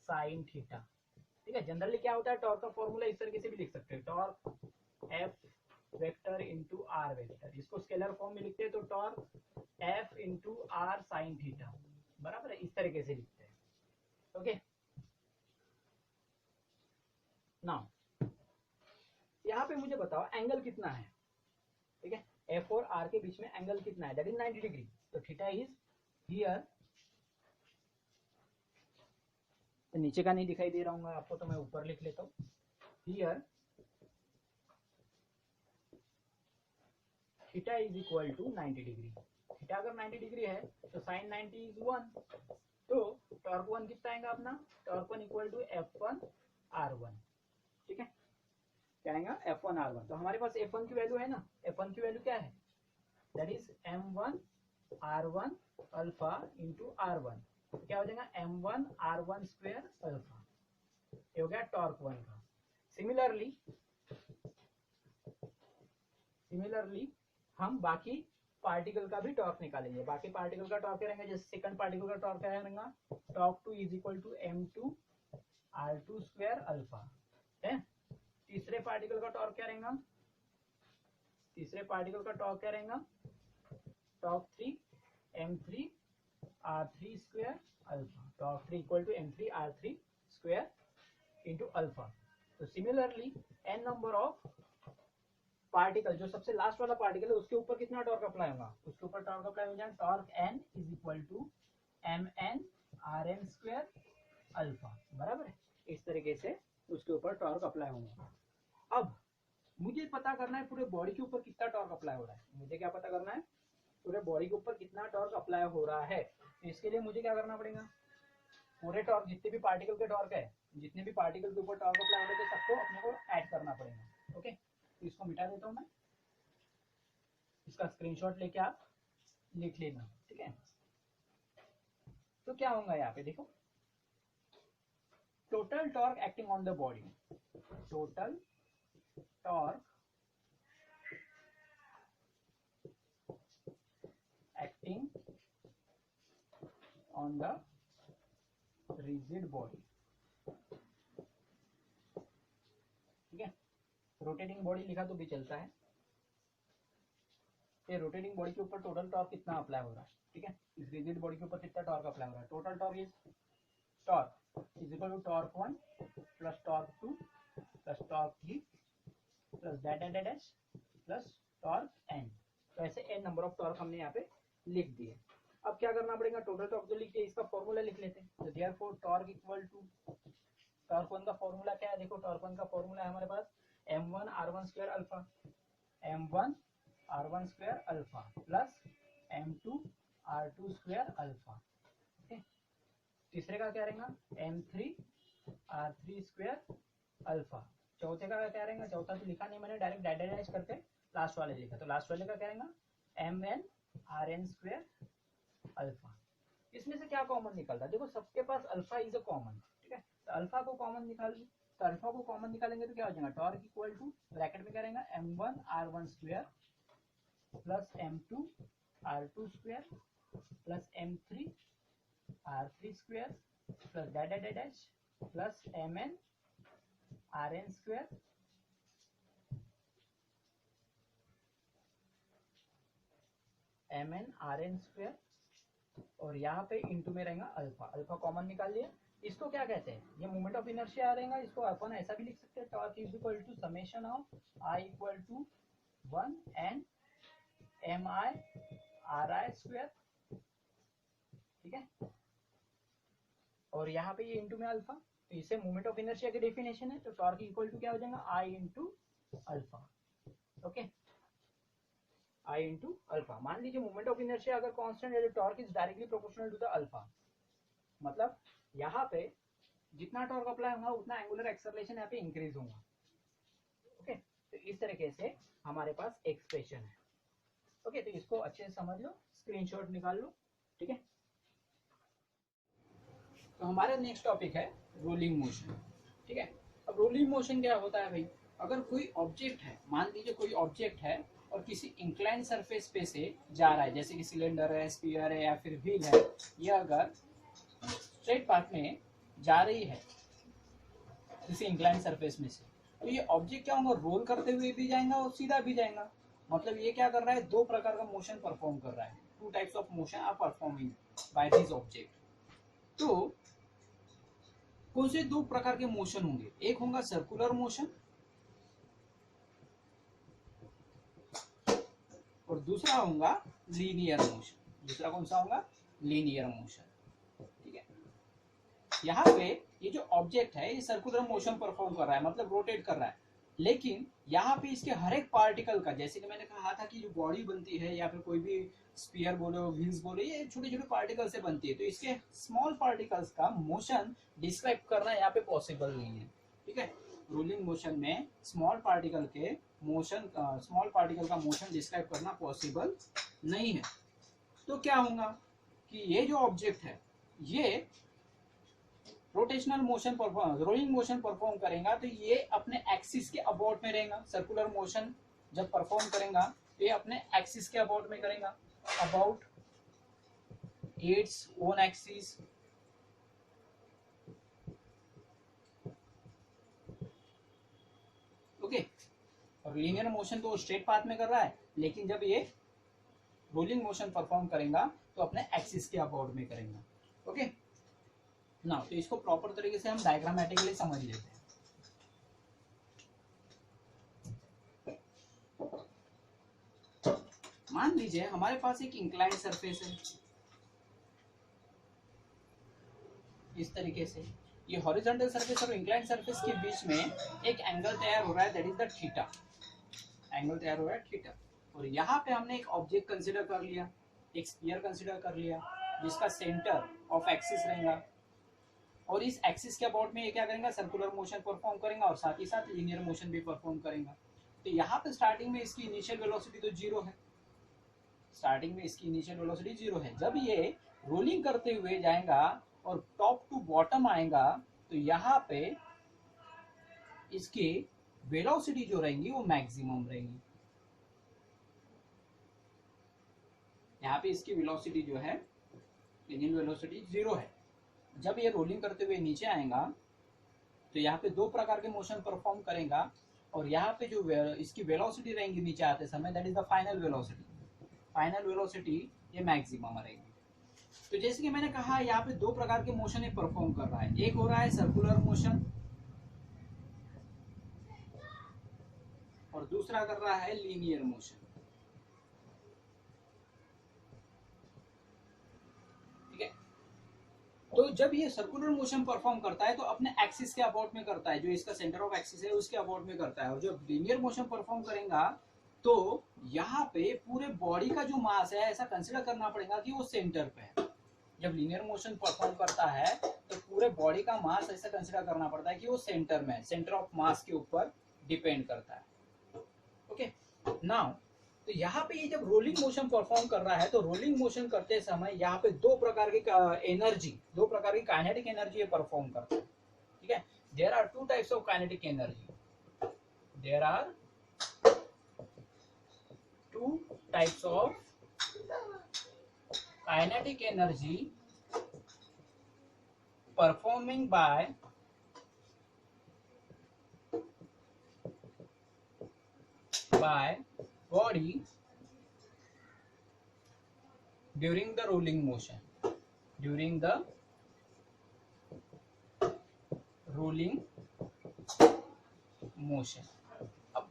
साइन थीटा। ठीक है, जनरली क्या होता है, टॉर्क का फॉर्मूला इस तरीके से भी लिख सकते हैं, torque F vector into R vector, इसको स्केलर फॉर्म में लिखते हैं तो torque F into R sine theta, बराबर है, इस तरीके से लिखते हैं। ओके, नाउ यहाँ पे मुझे बताओ एंगल कितना है? ठीक है, F और R के बीच में एंगल कितना है? दैट इज 90 डिग्री, तो थीटा इज हियर, नीचे का नहीं दिखाई दे रहा हूँ आपको तो मैं ऊपर लिख लेता हूँ, here theta is equal to 90 degree. Theta अगर 90 डिग्री है तो साइन 90 इज 1, तो टॉर्क 1 कितना आएगा अपना? Torque 1 equal to F1 R1। ठीक है, क्या आएगा? F1 R1। तो हमारे पास F1 की वैल्यू है ना, F1 की वैल्यू क्या है? That is M1 R1 alpha into R1, तो क्या हो जाएगा? M1 R1 स्क्वायर अल्फा, ये हो गया टॉर्क 1 का। सिमिलरली हम बाकी पार्टिकल का भी टॉर्क निकालेंगे। बाकी पार्टिकल का टॉर्क क्या रहेगा? जैसे सेकंड पार्टिकल का टॉर्क क्या रहेगा? Torque 2 is equal to M2 R2 square alpha है। तीसरे पार्टिकल का टॉर्क क्या रहेगा? तीसरे पार्टिकल का टॉर्क क्या रहेगा? Torque 3 M3 R3 square alpha, torque 3 equal to M3 R3 square into alpha. तो similarly n number of particle, जो सबसे लास्ट वाला पार्टिकल है उसके ऊपर कितना टॉर्क अप्लाई होगा? उसके ऊपर टॉर्क अप्लाई हो जाएगा torque n is equal to mn rn square alpha, बराबर है। इस तरीके से उसके ऊपर टॉर्क अप्लाई होगा। अब मुझे पता करना है पूरे बॉडी के ऊपर कितना टॉर्क अप्लाई हो रहा है। मुझे क्या पता करना है? पूरे बॉडी के ऊपर कितना टॉर्क अप्लाई हो रहा है। तो इसके लिए मुझे क्या करना पड़ेगा? पूरे टॉर्क, जितने भी पार्टिकल के टॉर्क है, जितने भी पार्टिकल के ऊपर टॉर्क अप्लाई हो रहे थे सबको अपने को ऐड करना पड़ेगा। ओके, तो इसको मिटा देता हूँ मैं, इसका स्क्रीनशॉट लेके आप लिख लेना। ठीक है, तो क्या होगा यहाँ पे देखो, total torque acting on the body, total torque acting on the rigid body. ठीक है, रोटेटिंग बॉडी लिखा तो भी चलता है। ये रोटेटिंग बॉडी के ऊपर टोटल टॉर्क कितना अप्लाई हो रहा है। ठीक है, इस रिजिड बॉडी के ऊपर कितना टॉर्क अप्लाई हो रहा है? Total torque is equal to torque 1 plus torque 2 plus torque 3 plus dash plus torque n। तो ऐसे n नंबर ऑफ टॉर्क हमने यहाँ पे लिख दिए। अब क्या करना पड़ेगा? टोटल टॉर्क जो लिखते हैं इसका फॉर्मूला लिख लेते हैं। तो therefore torque equal to, torque 1 का फॉर्मूला क्या है? देखो, टॉर्क 1 का फॉर्मूला है हमारे पास M1 R1 square alpha, M1 R1 square alpha plus M2 R2 square alpha. तीसरे का क्या रहेगा? M3 R3 square alpha. चौथे का क्या रहेगा? चौथा तो लिखा नहीं मैंने, डायरेक्ट डैश करके लास्ट वाले लिखा। तो लास्ट वाले का क्या रहेगा? MN RN square alpha. इसमें से क्या कॉमन निकलता है? देखो, सबके पास अल्फा इज अ कॉमन। ठीक है, तो अल्फा को कॉमन निकाल, तो अल्फा को कॉमन निकालेंगे तो क्या हो जाएगा? टॉर्क इक्वल टू ब्रैकेट में क्या रहेगा? M1 R1 square plus M2 R2 square plus M3 R3 square plus dash plus MN RN square MN RN square, और यहाँ पे इंटू में रहेगा अल्फा। अल्फा कॉमन निकाल लिया। इसको क्या कहते हैं? ये मोमेंट ऑफ इनर्शिया रहेगा। इसको अपन ऐसा भी लिख सकते हैं, torque is equal to summation of I equal to 1 n MI RI square. ठीक है, और यहाँ पे ये इंटू में अल्फा, तो इसे मोमेंट ऑफ इनर्शिया की डेफिनेशन है। तो टॉर्क इक्वल टू क्या हो जाएगा? I into alpha. Okay, I into alpha. मान लीजिए मोमेंट ऑफ इनर्शिया अगर कांस्टेंट है तो torque is directly proportional to the alpha. मतलब यहाँ पे जितना टॉर्क अप्लाई होगा उतना एंगुलर एक्सेलरेशन यहाँ पे इंक्रीज होगा। ओके, तो इस तरीके से हमारे पास एक्सप्रेशन है। ओके, तो इसको अच्छे से समझ लो, स्क्रीनशॉट निकाल लो। ठीक है, तो हमारा नेक्स्ट टॉपिक है रोलिंग मोशन। ठीक है, अब रोलिंग मोशन क्या होता है भाई, अगर कोई ऑब्जेक्ट है, मान लीजिए कोई ऑब्जेक्ट है और किसी इंक्लाइन सरफेस पे से जा रहा है, जैसे कि सिलेंडर है, स्फीयर है या फिर व्हील है, ये अगर स्ट्रेट पाथ में जा रही है किसी इंक्लाइन सरफेस में से, तो ये ऑब्जेक्ट क्या होगा, रोल करते हुए भी जाएगा और सीधा भी जाएगा। मतलब ये क्या कर रहा है, दो प्रकार का मोशन परफॉर्म कर रहा है। Two types of motion are performing by this object. तो कौन से दो प्रकार के मोशन होंगे, एक होगा सर्कुलर मोशन और दूसरा होगा लीनियर मोशन। दूसरा कौन सा होगा, लीनियर मोशन। ठीक है, यहाँ पे ये जो ऑब्जेक्ट है ये सर्कुलर मोशन परफॉर्म कर रहा है, मतलब रोटेट कर रहा है, लेकिन यहाँ पे इसके हर एक पार्टिकल का, जैसे कि मैंने कहा था कि जो बॉडी बनती है या फिर कोई भी स्फीयर बोलो, व्हील्स बोलो, ये छोटे छोटे पार्टिकल से बनती है, तो इसके स्मॉल पार्टिकल्स का मोशन डिस्क्राइब करना यहाँ पे पॉसिबल नहीं है। ठीक है, रोलिंग मोशन में स्मॉल पार्टिकल के मोशन, स्मॉल पार्टिकल का मोशन डिस्क्राइब करना पॉसिबल नहीं है। तो क्या होगा कि ये जो ऑब्जेक्ट है ये rotational motion perform, rolling motion perform करेगा, तो ये अपने एक्सिस के अबाउट में रहेगा। सर्कुलर मोशन जब परफॉर्म करेगा तो ये अपने एक्सिस के अबाउट में करेगा, about its own axis. Okay, और लीनियर मोशन तो स्ट्रेट पाथ में कर रहा है, लेकिन जब ये रोलिंग मोशन परफॉर्म करेगा तो अपने एक्सिस के अबाउट में करेगा। ओके ना, तो इसको प्रॉपर तरीके से हम डायग्रामेटिकली समझ लेते हैं। मान लीजिए हमारे पास एक इंक्लाइंड सरफेस है, इस तरीके से ये हॉरिजॉन्टल सरफेस और इंक्लाइंड सरफेस के बीच में एक एंगल तैयार हो रहा है, that is the theta. Angle तैयार हो रहा है थीटा, और यहाँ पे हमने एक ऑब्जेक्ट कंसीडर कर लिया, एक स्फीयर कंसीडर कर लिया, जिसका सेंटर ऑफ एक्सिस रहेगा, और इस एक्सिस के अबाउट में ये क्या करेगा, सर्कुलर मोशन परफॉर्म करेगा और साथ ही साथ लीनियर मोशन भी परफॉर्म करेगा। तो यहाँ पे स्टार्टिंग में इसकी इनिशियल वेलोसिटी तो जीरो है, स्टार्टिंग में इसकी इनिशियल वेलोसिटी जीरो है। जब ये रोलिंग करते हुए जाएगा और टॉप टू बॉटम आएगा तो यहाँ पे इसकी वेलोसिटी जो रहेंगी वो मैक्सिमम रहेंगी। यहाँ पे इसकी वेलोसिटी जो है, इनिशियल वेलोसिटी जीरो है। जब ये रोलिंग करते हुए नीचे आएगा तो यहाँ पे दो प्रकार के मोशन परफॉर्म करेगा, और यहाँ पे जो इसकी वेलोसिटी रहेंगी नीचे आते समय, that is the final velocity. Final velocity ये मैक्सिमम रहेगी। तो जैसे कि मैंने कहा यहाँ पे दो प्रकार के मोशन ये परफॉर्म कर रहा है, एक हो रहा है सर्कुलर मोशन और दूसरा कर रहा है लीनियर मोशन। ठीक है, तो जब ये सर्कुलर मोशन परफॉर्म करता है तो अपने एक्सिस के अबाउट में करता है, जो इसका सेंटर ऑफ एक्सिस है उसके अबाउट में करता है, और जब लीनियर मोशन परफॉर्म करेगा तो यहाँ पे पूरे बॉडी का जो मास है ऐसा कंसिडर करना पड़ेगा कि वो सेंटर पे है। जब लीनियर मोशन परफॉर्म करता है तो पूरे बॉडी का मास ऐसा कंसिडर करना पड़ता है कि वो सेंटर में है, सेंटर ऑफ मास के ऊपर डिपेंड करता है। ओके नाउ, तो यहाँ पे ये जब रोलिंग मोशन परफॉर्म कर रहा है तो रोलिंग मोशन करते समय यहाँ पे दो प्रकार की एनर्जी, दो प्रकार की काइनेटिक एनर्जी परफॉर्म करता है। ठीक है, there are two types of kinetic energy, there are two types of kinetic energy performing by body during the rolling motion, during the rolling motion। अब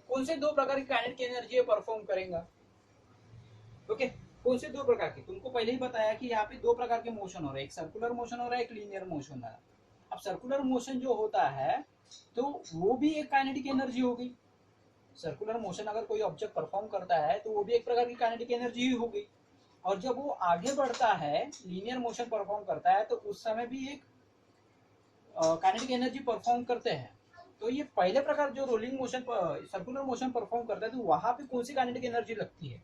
कौन से दो प्रकार की काइनेटिक एनर्जी परफॉर्म करेगा? ओके, कौन से दो प्रकार की, तुमको पहले ही बताया कि यहाँ पे दो प्रकार के मोशन हो रहे हैं, एक सर्कुलर मोशन हो रहा है, एक लीनियर मोशन हो रहा है। अब सर्कुलर मोशन जो होता है तो वो भी एक काइनेटिक एनर्जी हो गई। सर्कुलर मोशन अगर कोई ऑब्जेक्ट परफॉर्म करता है तो वो भी एक प्रकार की काइनेटिक एनर्जी ही होगी। और जब वो आगे बढ़ता है, लीनियर मोशन परफॉर्म करता है, तो उस समय भी एक काइनेटिक एनर्जी परफॉर्म करते हैं। तो ये पहले प्रकार जो rolling motion circular motion perform करता है, तो वहां पे कौन सी काइनेटिक एनर्जी लगती है?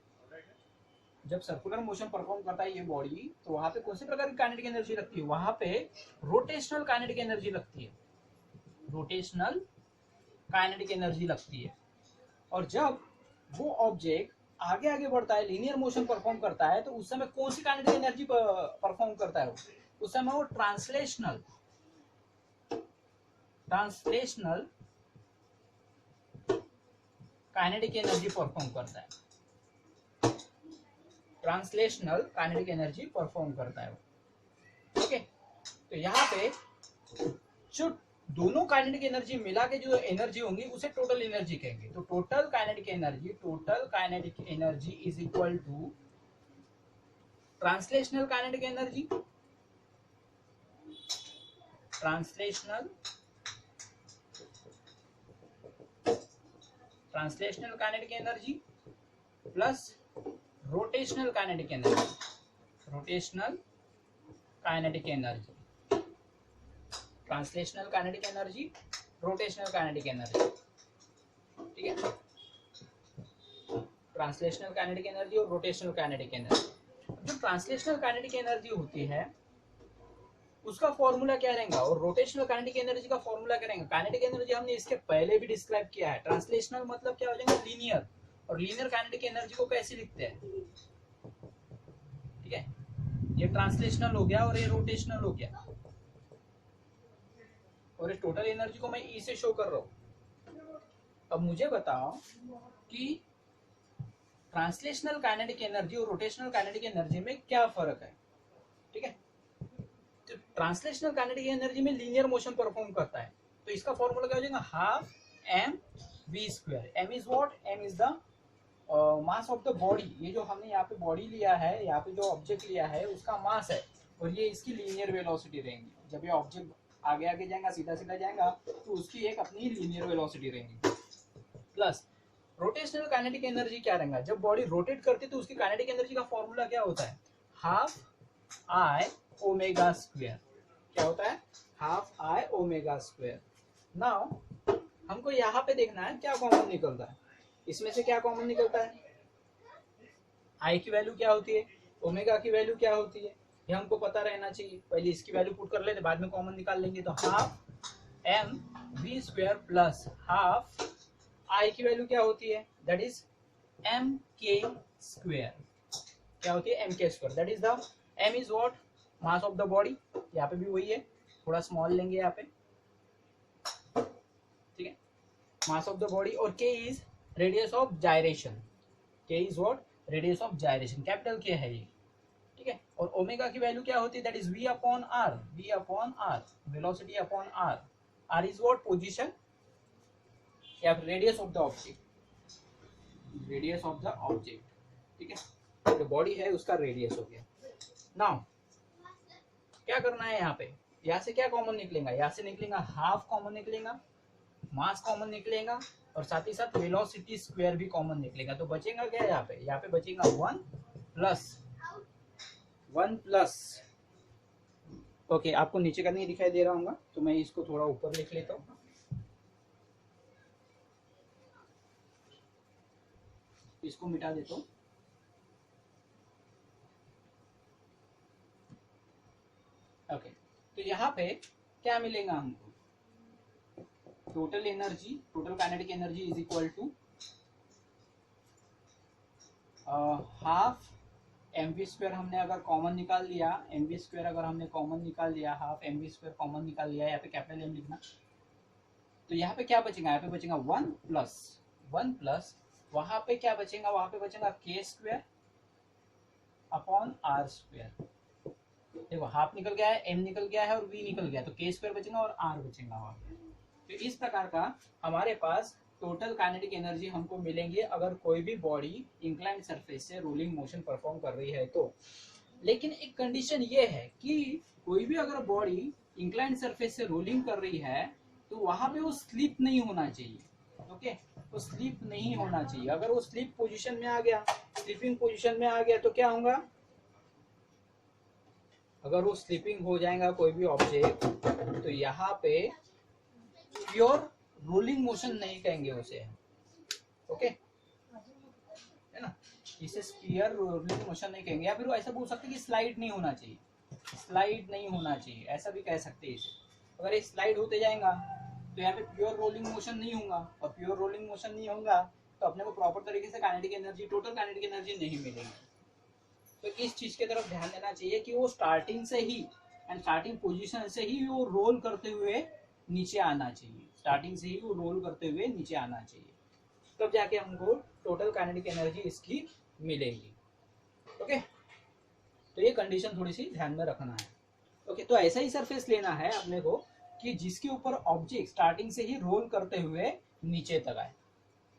जब सर्कुलर मोशन परफॉर्म करता है ये बॉडी, तो वहां पे कौन से प्रकार की काइनेटिक एनर्जी लगती है? वहां पे रोटेशनल काइनेटिक एनर्जी लगती है, रोटेशनल काइनेटिक एनर्जी लगती है। और जब वो ऑब्जेक्ट आगे आगे बढ़ता है, लीनियर मोशन परफॉर्म करता है, तो उस समय कौन सी काइनेटिक एनर्जी परफॉर्म करता है? उस समय वो ट्रांसलेशनल काइनेटिक एनर्जी परफॉर्म करता है, ट्रांसलेशनल काइनेटिक एनर्जी परफॉर्म करता है। ओके, तो यहाँ पे जो दोनों काइनेटिक एनर्जी मिला के जो एनर्जी होंगी उसे टोटल एनर्जी कहेंगे। तो total kinetic energy is equal to translational kinetic energy, translational kinetic energy plus rotational kinetic energy, translational kinetic energy, rotational kinetic energy. ठीक है, ट्रांसलेशनल काइनेटिक एनर्जी और रोटेशनल काइनेटिक एनर्जी। जो ट्रांसलेशनल काइनेटिक एनर्जी होती है उसका फॉर्मूला क्या रहेगा और रोटेशनल काइनेटिक एनर्जी का फॉर्मूला क्या रहेगा? काइनेटिक एनर्जी हमने इसके पहले भी डिस्क्राइब किया है। ट्रांसलेशनल मतलब क्या हो जाएगा? लीनियर। और लीनियर काइनेटिक एनर्जी को कैसे लिखते हैं? ठीक है, ये ट्रांसलेशनल हो गया और ये रोटेशनल हो गया, और इस टोटल एनर्जी को मैं ई से शो कर रहा हूं। अब मुझे बताओ कि ट्रांसलेशनल काइनेटिक एनर्जी और रोटेशनल काइनेटिक एनर्जी में क्या फर्क है? ठीक है, तो ट्रांसलेशनल काइनेटिक एनर्जी में लीनियर मोशन परफॉर्म करता है, तो इसका फॉर्मूला क्या हो जाएगा? Half M V square. M is what? M is the mass of the body. ये जो हमने यहाँ पे बॉडी लिया है, यहाँ पे जो ऑब्जेक्ट लिया है उसका मास है, और ये इसकी लीनियर वेलोसिटी रहेंगी। जब ये ऑब्जेक्ट आगे आगे जाएगा, सीधा सीधा जाएगा, तो उसकी एक अपनी लीनियर वेलोसिटी रहेंगी। प्लस रोटेशनल काइनेटिक एनर्जी क्या रहेगा? जब बॉडी रोटेट करती है तो उसकी काइनेटिक एनर्जी का फॉर्मूला क्या होता है? Half I omega square. क्या होता है? Half I omega square. Now हमको यहाँ पे देखना है क्या कॉमन निकलता है। इसमें से क्या कॉमन निकलता है? आई की वैल्यू क्या होती है, ओमेगा की वैल्यू क्या होती है, ये हमको पता रहना चाहिए। पहले इसकी वैल्यू पुट कर लेते, बाद में कॉमन निकाल लेंगे। तो half M V square plus half I की वैल्यू क्या होती है? That is M K square. क्या होती है? M K square. That is the M is what? Mass of the body. यहाँ पे भी वही है, थोड़ा स्मॉल लेंगे यहाँ पे। ठीक है, मास ऑफ द बॉडी। और के इज रेडियस ऑफ जायरेशन। के is what? Radius of gyration, capital के है ये। ठीक है, और ओमेगा की वैल्यू क्या होती है? That is V upon R. V upon R, velocity upon R. R is what? Position या radius of the object, radius of the object. ठीक है, जो बॉडी है उसका रेडियस हो गया। नाउ क्या करना है यहाँ पे? यहाँ से क्या कॉमन निकलेगा? यहाँ से निकलेगा हाफ कॉमन निकलेगा, मास कॉमन निकलेगा, और साथ ही साथ वेलोसिटी स्क्वायर भी कॉमन निकलेगा। तो बचेगा क्या यहाँ पे? यहाँ पे बचेगा वन प्लस ओके, आपको नीचे का नहीं दिखाई दे रहा होगा तो मैं इसको थोड़ा ऊपर लिख लेता हूँ। इसको मिटा देता हूँ। ओके, तो यहाँ पे क्या मिलेगा हमको? Total energy, total kinetic energy is equal to half M V square. हमने अगर कॉमन निकाल लिया, एम वी स्क्वायर अगर हमने कॉमन निकाल लिया, half M V square common निकाल लिया, यहाँ पे कैपिटल एम लिखना। तो यहाँ पे क्या बचेगा? यहाँ पे बचेगा वन प्लस वहां पे क्या बचेगा? वहां पे बचेगा के स्क्वायर अपॉन आर स्क्वायर। देखो, हाफ निकल गया है, एम निकल गया है और वी निकल गया, तो के स्क्वायर बचेगा और आर बचेगा वहां पे। तो इस प्रकार का हमारे पास टोटल काइनेटिक एनर्जी हमको मिलेंगे अगर कोई भी बॉडी इंक्लाइंड सरफेस से रोलिंग मोशन परफॉर्म कर रही है तो। लेकिन एक कंडीशन ये है कि कोई भी अगर बॉडी इंक्लाइंड सरफेस से रोलिंग कर रही है तो वहां पे वो स्लिप नहीं होना चाहिए। ओके, वो स्लिप नहीं होना चाहिए। अगर वो स्लिप पोजीशन में आ गया, स्लीपिंग पोजीशन में आ गया, तो क्या होगा? अगर वो स्लिपिंग हो जाएगा कोई भी ऑब्जेक्ट, तो यहाँ पे प्योर रोलिंग मोशन नहीं कहेंगे उसे, ओके है ना, इसे स्पीयर रोलिंग मोशन नहीं कहेंगे। या फिर वो ऐसा बोल सकते कि स्लाइड नहीं होना चाहिए, स्लाइड नहीं होना चाहिए, ऐसा भी कह सकते हैं इसे। अगर ये स्लाइड होते जाएगा तो यहाँ पे प्योर रोलिंग मोशन नहीं होगा, और प्योर रोलिंग मोशन नहीं होगा तो अपने को प्रॉपर तरीके से kinetic energy, total kinetic energy नहीं मिलेगी। तो इस चीज की तरफ ध्यान देना चाहिए कि वो स्टार्टिंग से ही एंड स्टार्टिंग पोजीशन से ही वो रोल करते हुए नीचे आना चाहिए, स्टार्टिंग से ही वो रोल करते हुए नीचे आना चाहिए, तब जाके हमको टोटल काइनेटिक एनर्जी इसकी मिलेगी। ओके, तो ये कंडीशन थोड़ी सी ध्यान में रखना है। ओके, तो ऐसा ही सरफेस लेना है अपने को कि जिसके ऊपर ऑब्जेक्ट स्टार्टिंग से ही रोल करते हुए नीचे तक आए,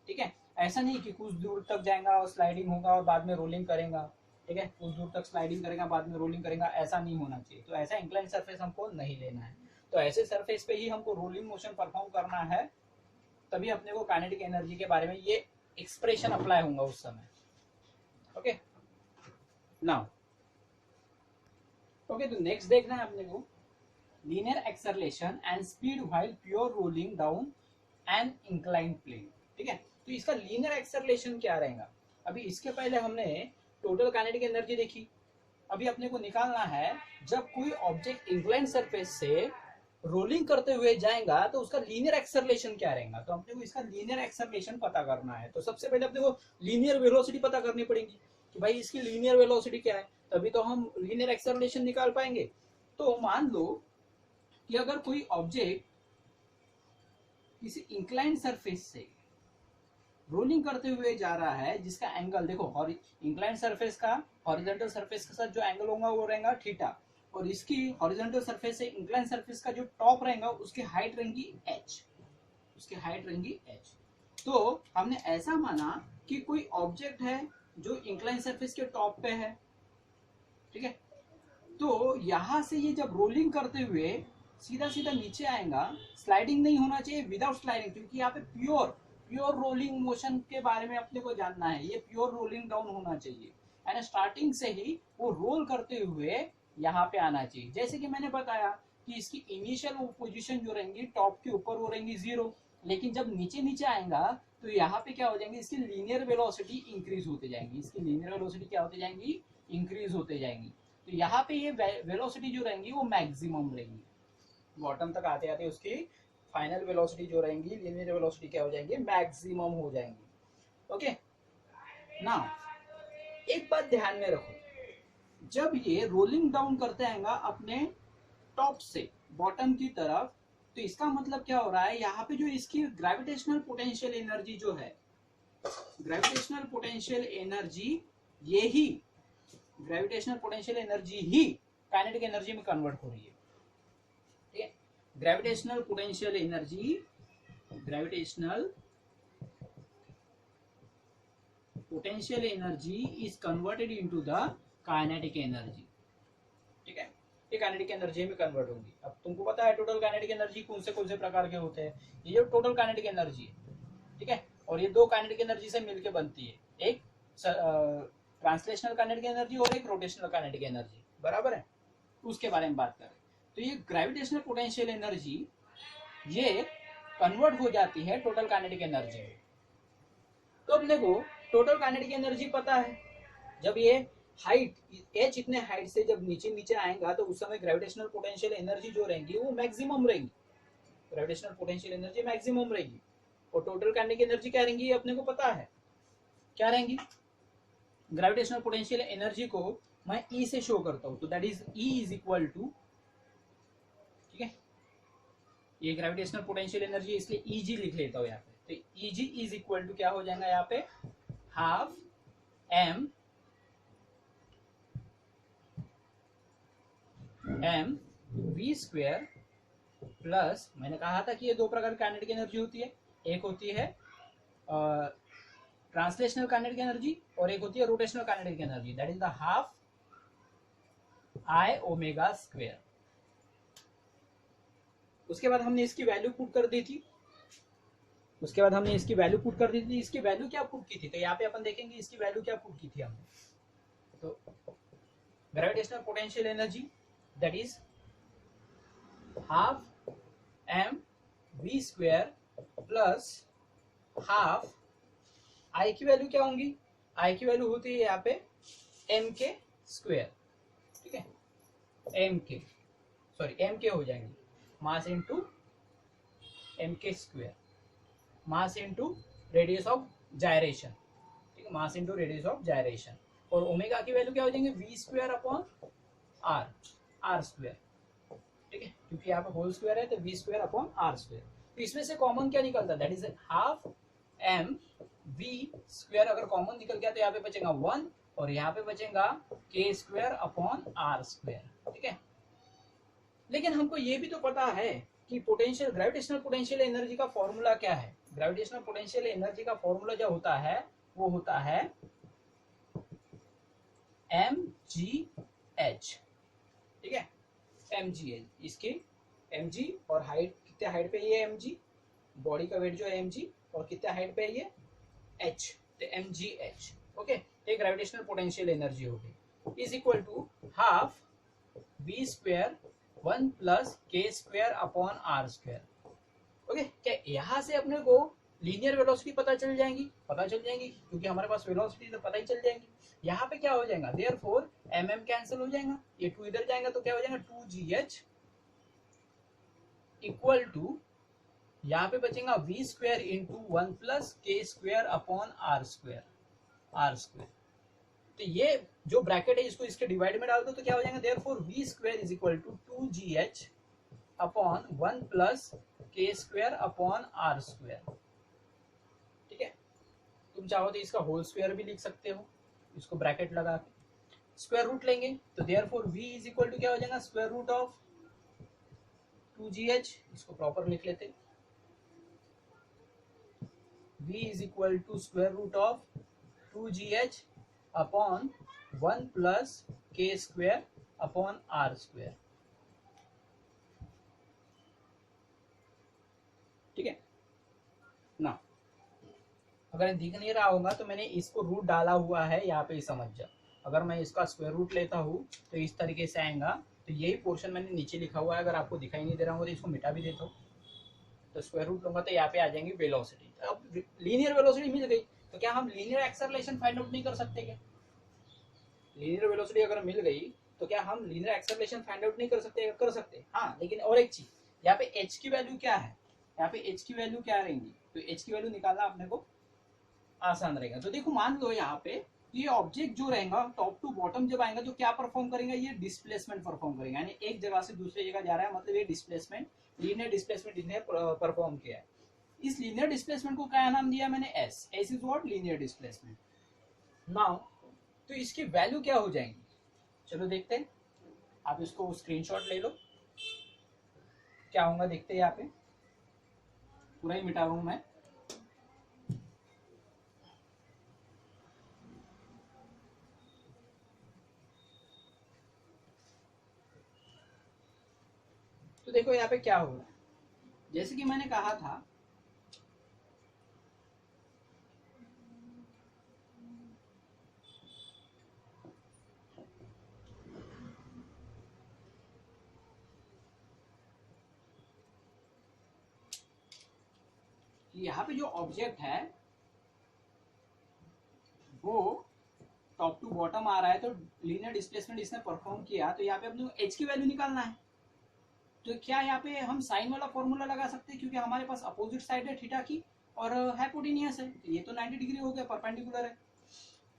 ठीक है। ऐसा नहीं कि कुछ दूर तक जाएगा और स्लाइडिंग होगा और बाद में रोलिंग करेगा, ठीक है, कुछ दूर तक स्लाइडिंग करेगा बाद में रोलिंग करेगा, ऐसा नहीं होना चाहिए। तो ऐसा इंक्लाइन सरफेस हमको नहीं लेना है। तो ऐसे सरफेस पे ही हमको रोलिंग मोशन परफॉर्म करना है, तभी अपने को काइनेटिक एनर्जी के बारे में ये एक्सप्रेशन अप्लाई होगा उस समय। ओके, नाउ ओके, तो नेक्स्ट देखना है अपने को linear acceleration and speed while pure rolling down an inclined plane, ठीक है। तो इसका लीनियर एक्सेलरेशन क्या रहेगा? अभी इसके पहले हमने टोटल काइनेटिक एनर्जी देखी, अभी अपने को निकालना है जब कोई ऑब्जेक्ट इंक्लाइंड सरफेस से रोलिंग करते हुए जाएगा तो उसका लीनियर एक्सेलरेशन क्या रहेगा। तो अपने को इसका लीनियर एक्सेलरेशन पता करना है। तो सबसे पहले अपने को लीनियर वेलोसिटी पता करनी पड़ेगी कि भाई इसकी लीनियर वेलोसिटी क्या है, तभी तो हम लीनियर एक्सेलरेशन निकाल पाएंगे। तो मान लो कि अगर कोई ऑब्जेक्ट किसी इंक्लाइंड सरफेस से रोलिंग करते हुए जा रहा है, जिसका एंगल देखो, इंक्लाइंड सरफेस का हॉरिजॉन्टल सरफेस के साथ जो एंगल होगा वो रहेगा थीटा, और इसकी हॉरिजॉन्टल सरफेस से इंक्लाइंड सरफेस का जो टॉप रहेगा उसकी हाइट रहेगी h, उसकी हाइट रहेगी h। तो हमने ऐसा माना कि कोई ऑब्जेक्ट है जो इंक्लाइंड सरफेस के टॉप पे है, ठीक है। तो यहां से ये जब रोलिंग करते हुए सीधा सीधा नीचे आएगा, स्लाइडिंग नहीं होना चाहिए, विदाउट स्लाइडिंग, क्योंकि यहाँ पे प्योर रोलिंग मोशन के बारे में अपने को जानना है, ये प्योर रोलिंग डाउन होना चाहिए, एंड स्टार्टिंग से ही वो रोल करते हुए यहाँ पे आना चाहिए। जैसे कि मैंने बताया कि इसकी इनिशियल पोजीशन जो रहेंगी टॉप के ऊपर वो रहेंगी 0, लेकिन जब नीचे नीचे आएगा तो यहाँ पे क्या हो जाएंगे, इसकी लीनियर वेलोसिटी इंक्रीज होते जाएंगी, इसकी लीनियर वेलोसिटी क्या होते जाएंगी, इंक्रीज होते जाएंगी। तो यहाँ पे ये वेलोसिटी जो रहेंगी वो मैक्सिमम रहेंगी, बॉटम तक आते आते उसकी फाइनल वेलोसिटी जो रहेंगी, लीनियर वेलोसिटी क्या हो जाएंगी, मैक्सिमम हो जाएंगी। ओके, नाउ एक बात ध्यान में रखो, जब ये रोलिंग डाउन करते आएगा अपने टॉप से बॉटम की तरफ, तो इसका मतलब क्या हो रहा है, यहाँ पे जो इसकी ग्रेविटेशनल पोटेंशियल एनर्जी जो है, ग्रेविटेशनल पोटेंशियल एनर्जी, यही ग्रेविटेशनल पोटेंशियल एनर्जी ही काइनेटिक एनर्जी में कन्वर्ट हो रही है, ठीक है। Gravitational potential energy, gravitational potential energy is converted into the kinetic energy, ठीक है। ये काइनेटिक एनर्जी में कन्वर्ट होगी। अब तुमको पता है टोटल काइनेटिक एनर्जी कौन से प्रकार के होते हैं, ये जो टोटल काइनेटिक एनर्जी है, ठीक है, और ये दो काइनेटिक एनर्जी से मिलकर बनती है, एक ट्रांसलेशनल काइनेटिक एनर्जी और एक रोटेशनल काइनेटिक एनर्जी, बराबर है। उसके बारे में बात करें तो ये ग्रेविटेशनल पोटेंशियल एनर्जी ये कन्वर्ट हो जाती है टोटल काइनेटिक एनर्जी में। तो अपने को टोटल काइनेटिक एनर्जी पता है, जब ये हाइट h इतने हाइट से जब नीचे नीचे आएगा तो उस समय ग्रेविटेशनल पोटेंशियल एनर्जी जो रहेगी वो मैक्सिमम रहेगी, ग्रेविटेशनल पोटेंशियल एनर्जी मैक्सिमम रहेगी, और टोटल काइनेटिक एनर्जी क्या रहेंगी अपने को पता है, क्या रहेंगी। ग्रेविटेशनल पोटेंशियल एनर्जी को मैं E से शो करता हूँ, तो that is E is equal to, ठीक है, ये ग्रेविटेशनल पोटेंशियल एनर्जी इसलिए Eg लिख लेता हूँ यहाँ पे। तो Eg इज इक्वल टू क्या हो जाएगा यहाँ पे, half m v square plus, मैंने कहा था कि ये दो प्रकार की काइनेटिक एनर्जी होती है, एक होती है ट्रांसलेशनल काइनेटिक एनर्जी और एक होती है rotational kinetic energy, that is the half I omega square. उसके बाद हमने इसकी वैल्यू पुट कर दी थी, इसकी वैल्यू क्या पुट की थी, तो यहाँ पे अपन देखेंगे इसकी वैल्यू क्या पुट की थी हमने। तो gravitational potential energy that is half M V square plus half I की वैल्यू क्या होंगी, आई की वैल्यू होती है यहाँ पे एम के स्क्वायर, ठीक है, एम के हो जाएंगे mass into M K square, mass into radius of gyration, ठीक है, mass into radius of gyration. और ओमेगा की वैल्यू क्या हो जाएंगे V square upon R square, ठीक है, क्योंकि यहाँ पे होल स्क्वायर है तो V square upon R square. तो इसमें से कॉमन क्या निकलता है, that is half M V square, अगर कॉमन निकल गया तो यहाँ पे बचेगा 1 और यहाँ पे बचेगा के स्क्वायर अपॉन आर स्क्वायर, ठीक है। लेकिन हमको ये भी तो पता है कि पोटेंशियल ग्रेविटेशनल पोटेंशियल एनर्जी का फॉर्मूला क्या है। ग्रेविटेशनल पोटेंशियल एनर्जी का फॉर्मूला जो होता है वो होता है mgh, ठीक है, mgh, इसकी mg और हाइट कितने हाइट पे ये mg, बॉडी का वेट जो है mg और कितने हाइट पे ये h, तो mgh, ओके। ये ग्रेविटेशनल पोटेंशियल एनर्जी होगी is equal to half v square 1 plus K square upon R square, okay. क्या यहाँ से अपने को लीनियर वेलोसिटी पता चल जाएंगी क्योंकि हमारे पास वेलोसिटी तो पता ही चल जाएंगी। यहाँ पे क्या हो जाएगा, देयरफॉर mm कैंसिल हो जाएगा, ये 2 इधर जाएगा तो क्या हो जाएगा 2gh इक्वल टू यहाँ पे बचेगा v square into 1 plus K square upon R square. तो ये जो ब्रैकेट है इसको इसके डिवाइड में डाल दो तो क्या हो जाएगा, therefore v square is equal to 2gh upon 1 plus K square upon R square, ठीक है। तुम चाहो तो इसका होल स्क्वायर भी लिख सकते हो, इसको ब्रैकेट लगा के स्क्वायर रूट लेंगे तो therefore v is equal to क्या हो जाएगा स्क्वायर रूट ऑफ 2gh, इसको प्रॉपर लिख लेते, v is equal to square root of 2gh upon 1 plus K square upon R square, ठीक है ना। अगर दिख नहीं रहा होगा तो मैंने इसको रूट डाला हुआ है यहाँ पे, समझ जा। अगर मैं इसका स्क्वायर रूट लेता हूँ तो इस तरीके से आएगा, तो यही पोर्शन मैंने नीचे लिखा हुआ है, अगर आपको दिखाई नहीं दे रहा होगा तो इसको मिटा भी देता हूँ, तो स्क्वायर रूट लूंगा तो यहाँ पे आ जाएंगी वेलोसिटी। अब लीनियर वेलोसिटी मिल गई तो क्या हम लीनियर एक्सेलरेशन फाइंड आउट नहीं कर सकते क्या? लीनियर वेलोसिटी अगर मिल गई तो क्या हम लीनियर एक्सेलरेशन फाइंड आउट नहीं कर सकते? कर सकते, हाँ। लेकिन और एक चीज, यहाँ पे h की वैल्यू क्या है, यहाँ पे h की वैल्यू क्या रहेंगी, तो h की वैल्यू निकालना अपने को आसान रहेगा। तो देखो मान लो यहाँ पे ये ऑब्जेक्ट जो रहेगा टॉप टू बॉटम जब आएगा तो क्या परफॉर्म करेगा, ये डिस्प्लेसमेंट परफॉर्म करेगा, यानी एक जगह से दूसरी जगह जा रहा है, मतलब ये डिस्प्लेसमेंट, लीनियर डिस्प्लेसमेंट इसने परफॉर्म किया है। इस लीनियर डिस्प्लेसमेंट को क्या नाम दिया मैंने, S is what, linear displacement. Now तो इसकी वैल्यू क्या हो जाएंगी, चलो देखते हैं। आप इसको स्क्रीनशॉट ले लो, क्या होगा देखते हैं। यहाँ पे पूरा ही मिटा रहा हूं मैं, तो देखो यहाँ पे क्या होगा, जैसे कि मैंने कहा था कि यहाँ पे जो ऑब्जेक्ट है वो टॉप टू बॉटम आ रहा है, तो लीनियर डिस्प्लेसमेंट इसने परफॉर्म किया, तो यहाँ पे अपने एच की वैल्यू निकालना है। तो क्या यहाँ पे हम साइन वाला फॉर्मूला लगा सकते हैं, क्योंकि हमारे पास अपोजिट साइड है थीटा की और हाइपोटेन्यूस है, तो ये तो 90 डिग्री हो गया, परपेंडिकुलर है।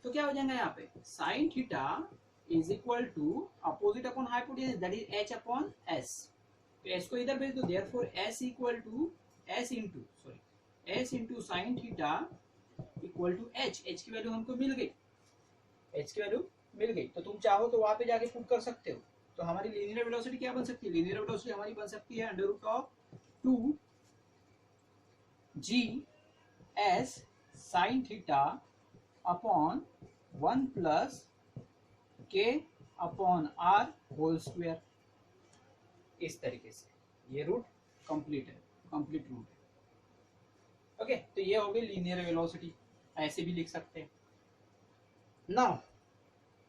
तो क्या हो जाएगा यहाँ पे sine theta is equal to opposite upon hypotenuse, that is H upon S. तो एस को इधर भेज दो, therefore S equal to S into sine theta equal to H. H की वैल्यू हमको मिल गई, तो तुम चाहो तो वहां पे जाके पुट कर सकते हो। तो हमारी लीनियर वेलोसिटी क्या बन सकती है, लीनियर वेलोसिटी हमारी बन सकती है under root of 2 g S sine theta upon 1 plus K upon R whole square. इस तरीके से ये रूट कंप्लीट रूट है, ओके। तो ये हो गई लीनियर वेलोसिटी, ऐसे भी लिख सकते हैं। नाउ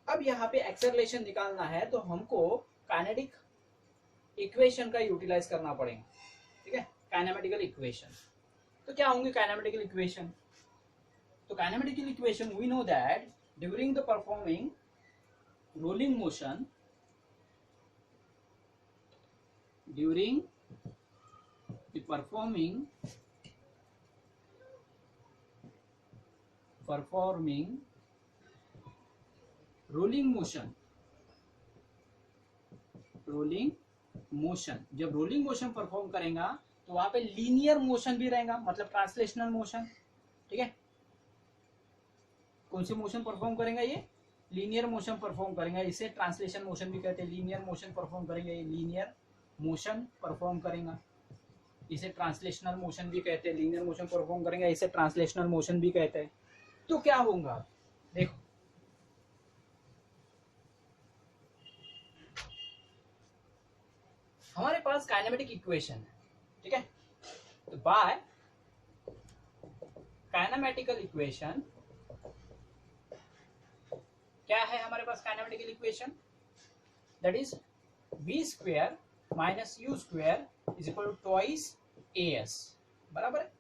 अब यहाँ पे एक्सेलरेशन निकालना है, तो हमको काइनेटिक इक्वेशन का यूटिलाइज करना पड़ेगा, ठीक है, काइनेमेटिकल इक्वेशन। तो क्या होंगे काइनेमेटिकल इक्वेशन? तो kinematical equation we know that during the performing rolling motion, during the performing rolling motion, जब रोलिंग मोशन परफॉर्म करेगा तो वहां पे लीनियर मोशन भी रहेगा, मतलब ट्रांसलेशनल मोशन, ठीक है। कौन से मोशन परफॉर्म करेगा? ये लीनियर मोशन परफॉर्म करेगा, इसे ट्रांसलेशन मोशन भी कहते हैं। लीनियर मोशन परफॉर्म करेंगे, ये लीनियर मोशन परफॉर्म करेगा, इसे ट्रांसलेशनल मोशन भी कहते हैं। लीनियर मोशन परफॉर्म करेंगे, इसे ट्रांसलेशनल मोशन भी कहते हैं। तो क्या होगा, देखो हमारे पास काइनेमेटिक इक्वेशन है, ठीक है। तो बाय काइनेमेटिकल इक्वेशन क्या है हमारे पास? Kinematical equation that is v square minus u square is equal to twice as, बराबर है।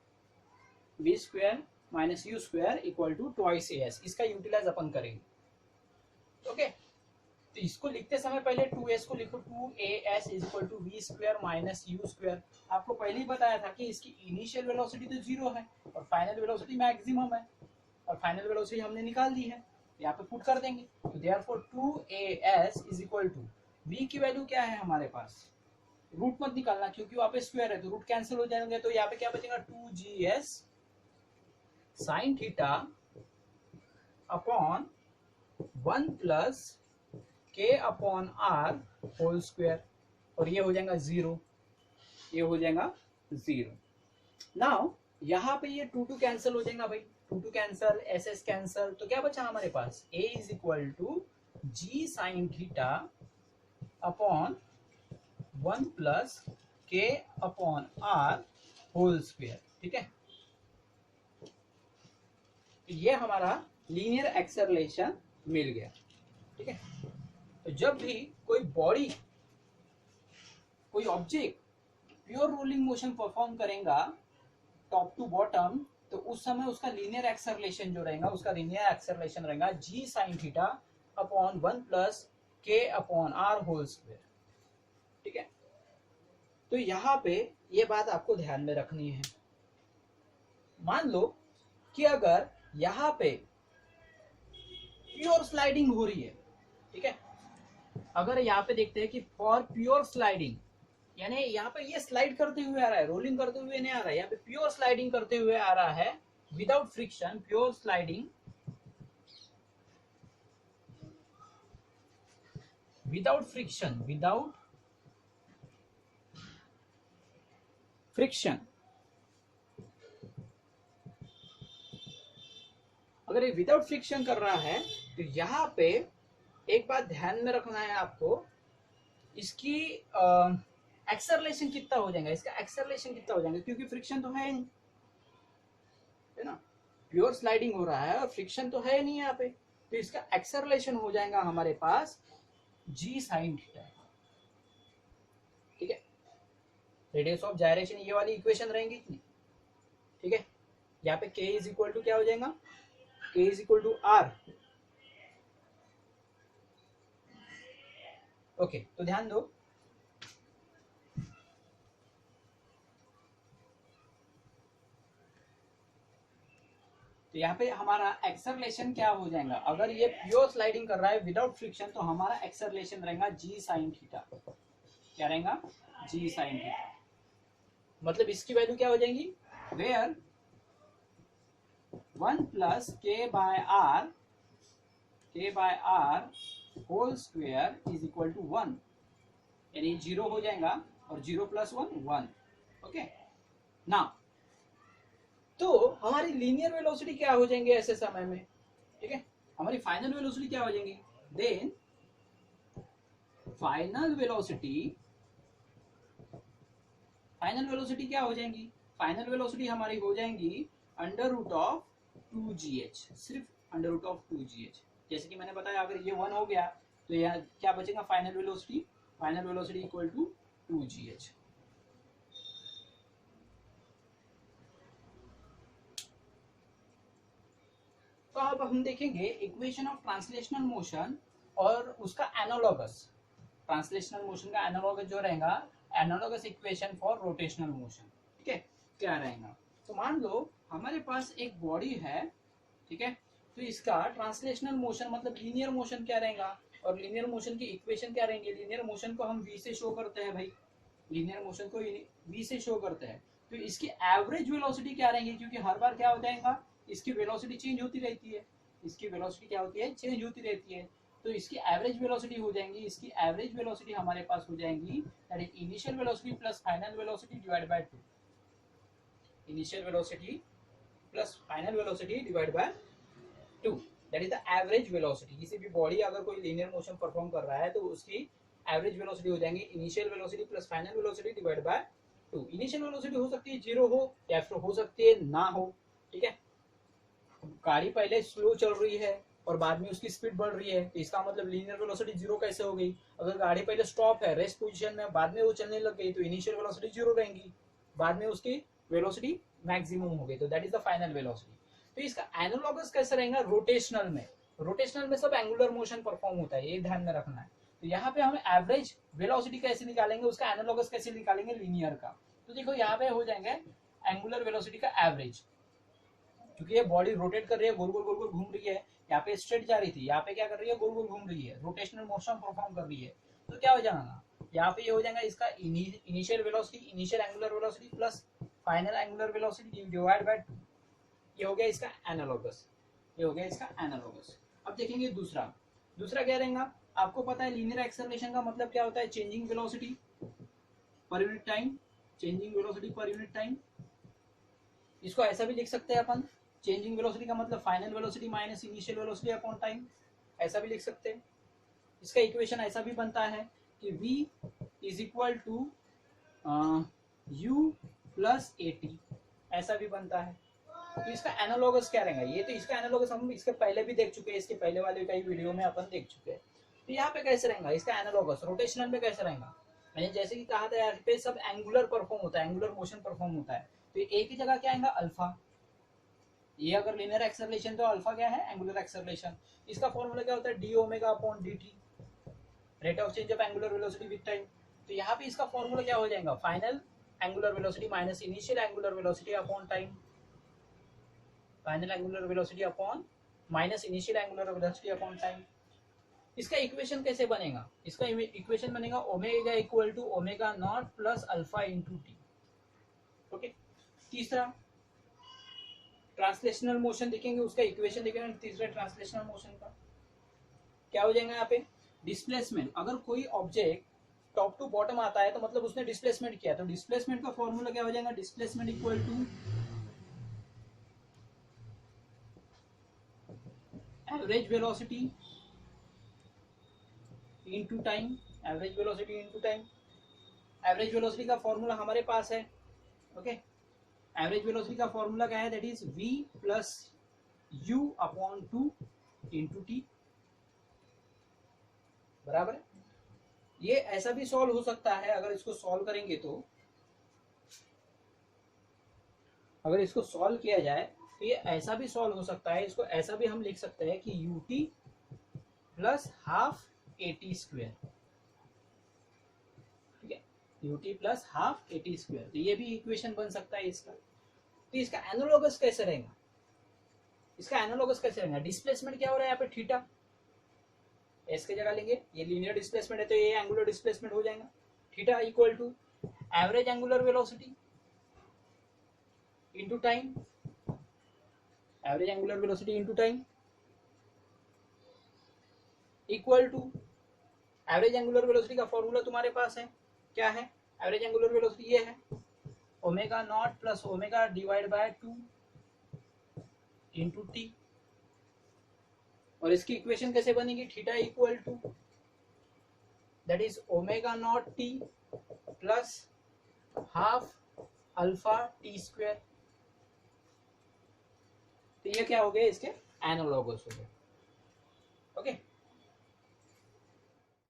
v square minus u square equal to twice as, इसका यूटिलाइज अपन करेंगे, ओके। तो इसको लिखते समय पहले 2s को लिखो, 2as is equal to v square minus u square. आपको पहले ही बताया था कि इसकी इनिशियल वेलोसिटी तो 0 है और फाइनल वेलोसिटी मैक्सिमम है, और फाइनल वेलोसिटी हमने निकाल दी है, यहाँ पे पुट कर देंगे। तो therefore 2as is equal to v की वैल्यू क्या है हमारे पास? रूट मत निकालना क्योंकि वहां पे स्क्वायर है तो रूट कैंसिल हो जाएंगे, तो यहाँ पे क्या बचेगा? 2gs sine theta upon 1 plus k upon r whole square, और ये हो जाएगा 0, ये हो जाएगा 0। नाउ यहाँ पे ये 2 कैंसिल हो जाएगा भाई, 2 कैंसिल, एस कैंसिल, तो क्या बचा हमारे पास? a is equal to g sine theta upon 1 plus k upon r whole square, ठीक है। ये हमारा लीनियर एक्सेलरेशन मिल गया, ठीक है। तो जब भी कोई बॉडी, कोई object pure rolling motion perform करेगा टॉप टू बॉटम, तो उस समय उसका लीनियर एक्सेलरेशन जो रहेगा, उसका लीनियर एक्सेलरेशन रहेगा g sine theta upon 1 plus k upon r whole square, ठीक है। तो यहाँ पे ये बात आपको ध्यान में रखनी है। मान लो कि अगर यहाँ पे प्योर स्लाइडिंग हो रही है, ठीक है, अगर यहाँ पे देखते हैं कि फॉर प्योर स्लाइडिंग, यानी यहाँ पे ये स्लाइड करते हुए आ रहा है, रोलिंग करते हुए नहीं आ रहा है, यहाँ पे प्योर स्लाइडिंग करते हुए आ रहा है without friction, pure sliding without friction, without friction. अगर ये विदाउट फ्रिक्शन कर रहा है तो यहाँ पे एक बात ध्यान में रखना है आपको, इसकी एक्सेलरेशन कितना हो जाएगा, इसका एक्सेलरेशन कितना हो जाएगा, क्योंकि फ्रिक्शन तो है नहीं, है ना, प्योर स्लाइडिंग हो रहा है और फ्रिक्शन तो है नहीं यहाँ पे, तो इसका एक्सेलरेशन हो जाएगा हमारे पास g साइन थीटा, ठीक है। रेडियस ऑफ जायरेशन ये वाली इक्वेशन रहेंगी इतनी, ठीक है। यहाँ पे k इज इक्वल टू क्या हो जाएगा? k is equal to r, okay. तो ध्यान दो, तो यहाँ पे हमारा एक्सेलरेशन क्या हो जाएगा? अगर ये प्योर स्लाइडिंग कर रहा है विदाउट फ्रिक्शन तो हमारा एक्सेलरेशन रहेगा g साइन थीटा, क्या रहेगा? g sine theta. मतलब इसकी वैल्यू क्या हो जाएगी? Where 1 plus k by r whole square is equal to 1, यानी 0 हो जाएगा, और 0 प्लस 1 1, ओके ना। तो हमारी लीनियर वेलोसिटी क्या हो जाएंगे ऐसे समय में, ठीक है। हमारी फाइनल वेलोसिटी क्या हो जाएंगी? देन फाइनल वेलोसिटी क्या हो जाएंगी? फाइनल वेलोसिटी हमारी हो जाएंगी अंडर रूट ऑफ 2gh, सिर्फ अंडर रूट ऑफ 2gh। जैसे कि मैंने बताया अगर ये 1 हो गया तो यहाँ क्या बचेगा? Final velocity final velocity equal to 2gh। तो अब हम देखेंगे इक्वेशन ऑफ ट्रांसलेशनल मोशन और उसका एनालॉगस, ट्रांसलेशनल मोशन का एनालॉगस जो रहेगा, analogous equation for rotational motion. ठीक है, क्या रहेगा? तो मान लो हमारे पास एक बॉडी है, ठीक है, तो इसका ट्रांसलेशनल मोशन मतलब लीनियर मोशन क्या रहेगा, और लीनियर मोशन की इक्वेशन क्या रहेंगे? लीनियर मोशन को हम v से शो करते हैं भाई, लीनियर मोशन को v से शो करते हैं। तो इसकी एवरेज वेलोसिटी क्या रहेंगी? क्योंकि हर बार क्या हो जाएगा, इसकी वेलोसिटी चेंज होती रहती है, इसकी वेलोसिटी क्या होती है? चेंज होती रहती है। तो इसकी एवरेज वेलोसिटी हो जाएंगी, इसकी एवरेज वेलोसिटी हमारे पास हो जाएंगी that is initial velocity plus final velocity divide by 2। Initial velocity plus final velocity divide by 2, that is the average velocity. किसी भी बॉडी अगर कोई लीनियर मोशन परफॉर्म कर रहा है तो उसकी एवरेज वेलोसिटी हो जाएंगी initial velocity plus final velocity divide by 2। Initial velocity हो सकती है 0 हो या फिर हो सकती है ना हो। ठीक है, गाड़ी पहले स्लो चल रही है और बाद में उसकी स्पीड बढ़ रही है, तो इसका मतलब लीनियर वेलोसिटी 0 कैसे हो गई? अगर गाड़ी पहले स्टॉप है, रेस्ट पोजीशन में, बाद में वो चलने लग गई, तो इनिशियल वेलोसिटी 0 रहेंगी, बाद में उसकी वेलोसिटी मैक्सिमम हो गई, तो that is the final velocity. तो इसका एनालॉगस कैसे रहेगा? रोटेशनल में, रोटेशनल में सब एंगुलर मोशन परफॉर्म होता है, ये ध्यान में रखना है। तो यहाँ पे हम एवरेज वेलोसिटी कैसे निकालेंगे, उसका एनालॉगस कैसे निकालेंगे लीनियर का? तो देखो यहाँ पे हो जाएंगे एंगुलर वेलोसिटी का एवरेज, क्योंकि ये बॉडी रोटेट कर रही है, गोल गोल गोल गोल घूम रही है, यहाँ पे स्ट्रेट जा रही थी, यहाँ पे क्या कर रही है? गोल गोल घूम रही है, रोटेशनल मोशन परफॉर्म कर रही है। तो क्या हो जाएगा यहाँ पे? ये हो जाएगा इसका initial velocity, initial angular velocity plus final angular velocity divide by 2। ये हो गया इसका एनालॉगस, ये हो गया इसका एनालॉगस। अब देखेंगे दूसरा, दूसरा क्या रहेगा? आपको पता है लीनियर एक्सेलरेशन का मतलब क्या होता है? Changing velocity per unit time, changing velocity per unit time. इसको ऐसा भी लिख सकते हैं अपन, चेंजिंग वेलोसिटी का मतलब final velocity minus initial velocity upon time, ऐसा भी लिख सकते हैं। इसका इक्वेशन ऐसा भी बनता है कि v is equal to u plus at, ऐसा भी बनता है। तो इसका एनालॉगस क्या रहेगा? ये तो इसका एनालॉगस हम इसके पहले भी देख चुके हैं, इसके पहले वाले कई वीडियो में अपन देख चुके हैं। तो यहाँ पे कैसे रहेगा इसका एनालॉगस? रोटेशनल में कैसे रहेगा? मैंने जैसे कि कहा था यहाँ पे सब एंगुलर परफॉर्म होता है, एंगुलर मोशन परफॉर्म होता है, तो एक ही जगह क्या आएगा? अल्फा। ये अगर लिनियर एक्सेलरेशन तो अल्फा क्या है? Angular acceleration. इसका फॉर्मूला क्या होता है? D omega upon D T, rate of change of angular velocity with time. तो यहाँ पे इसका फॉर्मूला क्या हो जाएगा? Final angular velocity minus initial angular velocity upon time, final angular velocity upon minus initial angular velocity upon time. इसका इक्वेशन कैसे बनेगा? इसका इक्वेशन बनेगा omega equal to omega naught plus alpha into T. Okay, तीसरा ट्रांसलेशनल मोशन देखेंगे, उसका इक्वेशन देखेंगे तीसरे ट्रांसलेशनल मोशन का क्या हो जाएगा? यहाँ पे डिस्प्लेसमेंट, अगर कोई ऑब्जेक्ट टॉप टू बॉटम आता है तो मतलब उसने डिस्प्लेसमेंट किया, तो डिस्प्लेसमेंट का फॉर्मूला क्या हो जाएगा? Displacement equal to average velocity into time, average velocity into time. Average velocity का फॉर्मूला हमारे पास है। ओके, एवरेज वेलोसिटी का फॉर्मूला क्या है? That is v plus u upon 2 into T, बराबर है। ये ऐसा भी सॉल्व हो सकता है, अगर इसको सॉल्व करेंगे तो, अगर इसको सॉल्व किया जाए तो ये ऐसा भी सॉल्व हो सकता है। इसको ऐसा भी हम लिख सकते हैं कि ut plus half at square, ठीक है, ut plus half at square. तो ये भी इक्वेशन बन सकता है इसका। तो इसका एनालॉगस कैसे रहेगा? इसका एनालॉगस कैसे रहेगा? डिस्प्लेसमेंट क्या हो रहा है यहाँ पे? थीटा, एस की जगह लेंगे, ये लीनियर डिस्प्लेसमेंट है तो ये एंगुलर डिस्प्लेसमेंट हो जाएगा। Theta equal to average angular velocity into time, average angular velocity into time equal to average angular velocity का फॉर्मूला तुम्हारे पास है, क्या है? एवरेज एंगुलर वेलोसिटी ये है omega naught plus omega divide by 2 into T. और इसकी इक्वेशन कैसे बनेगी? Theta equal to that is omega naught T plus half alpha T square. तो ये क्या हो गया? इसके एनालॉगस हो गए। ओके,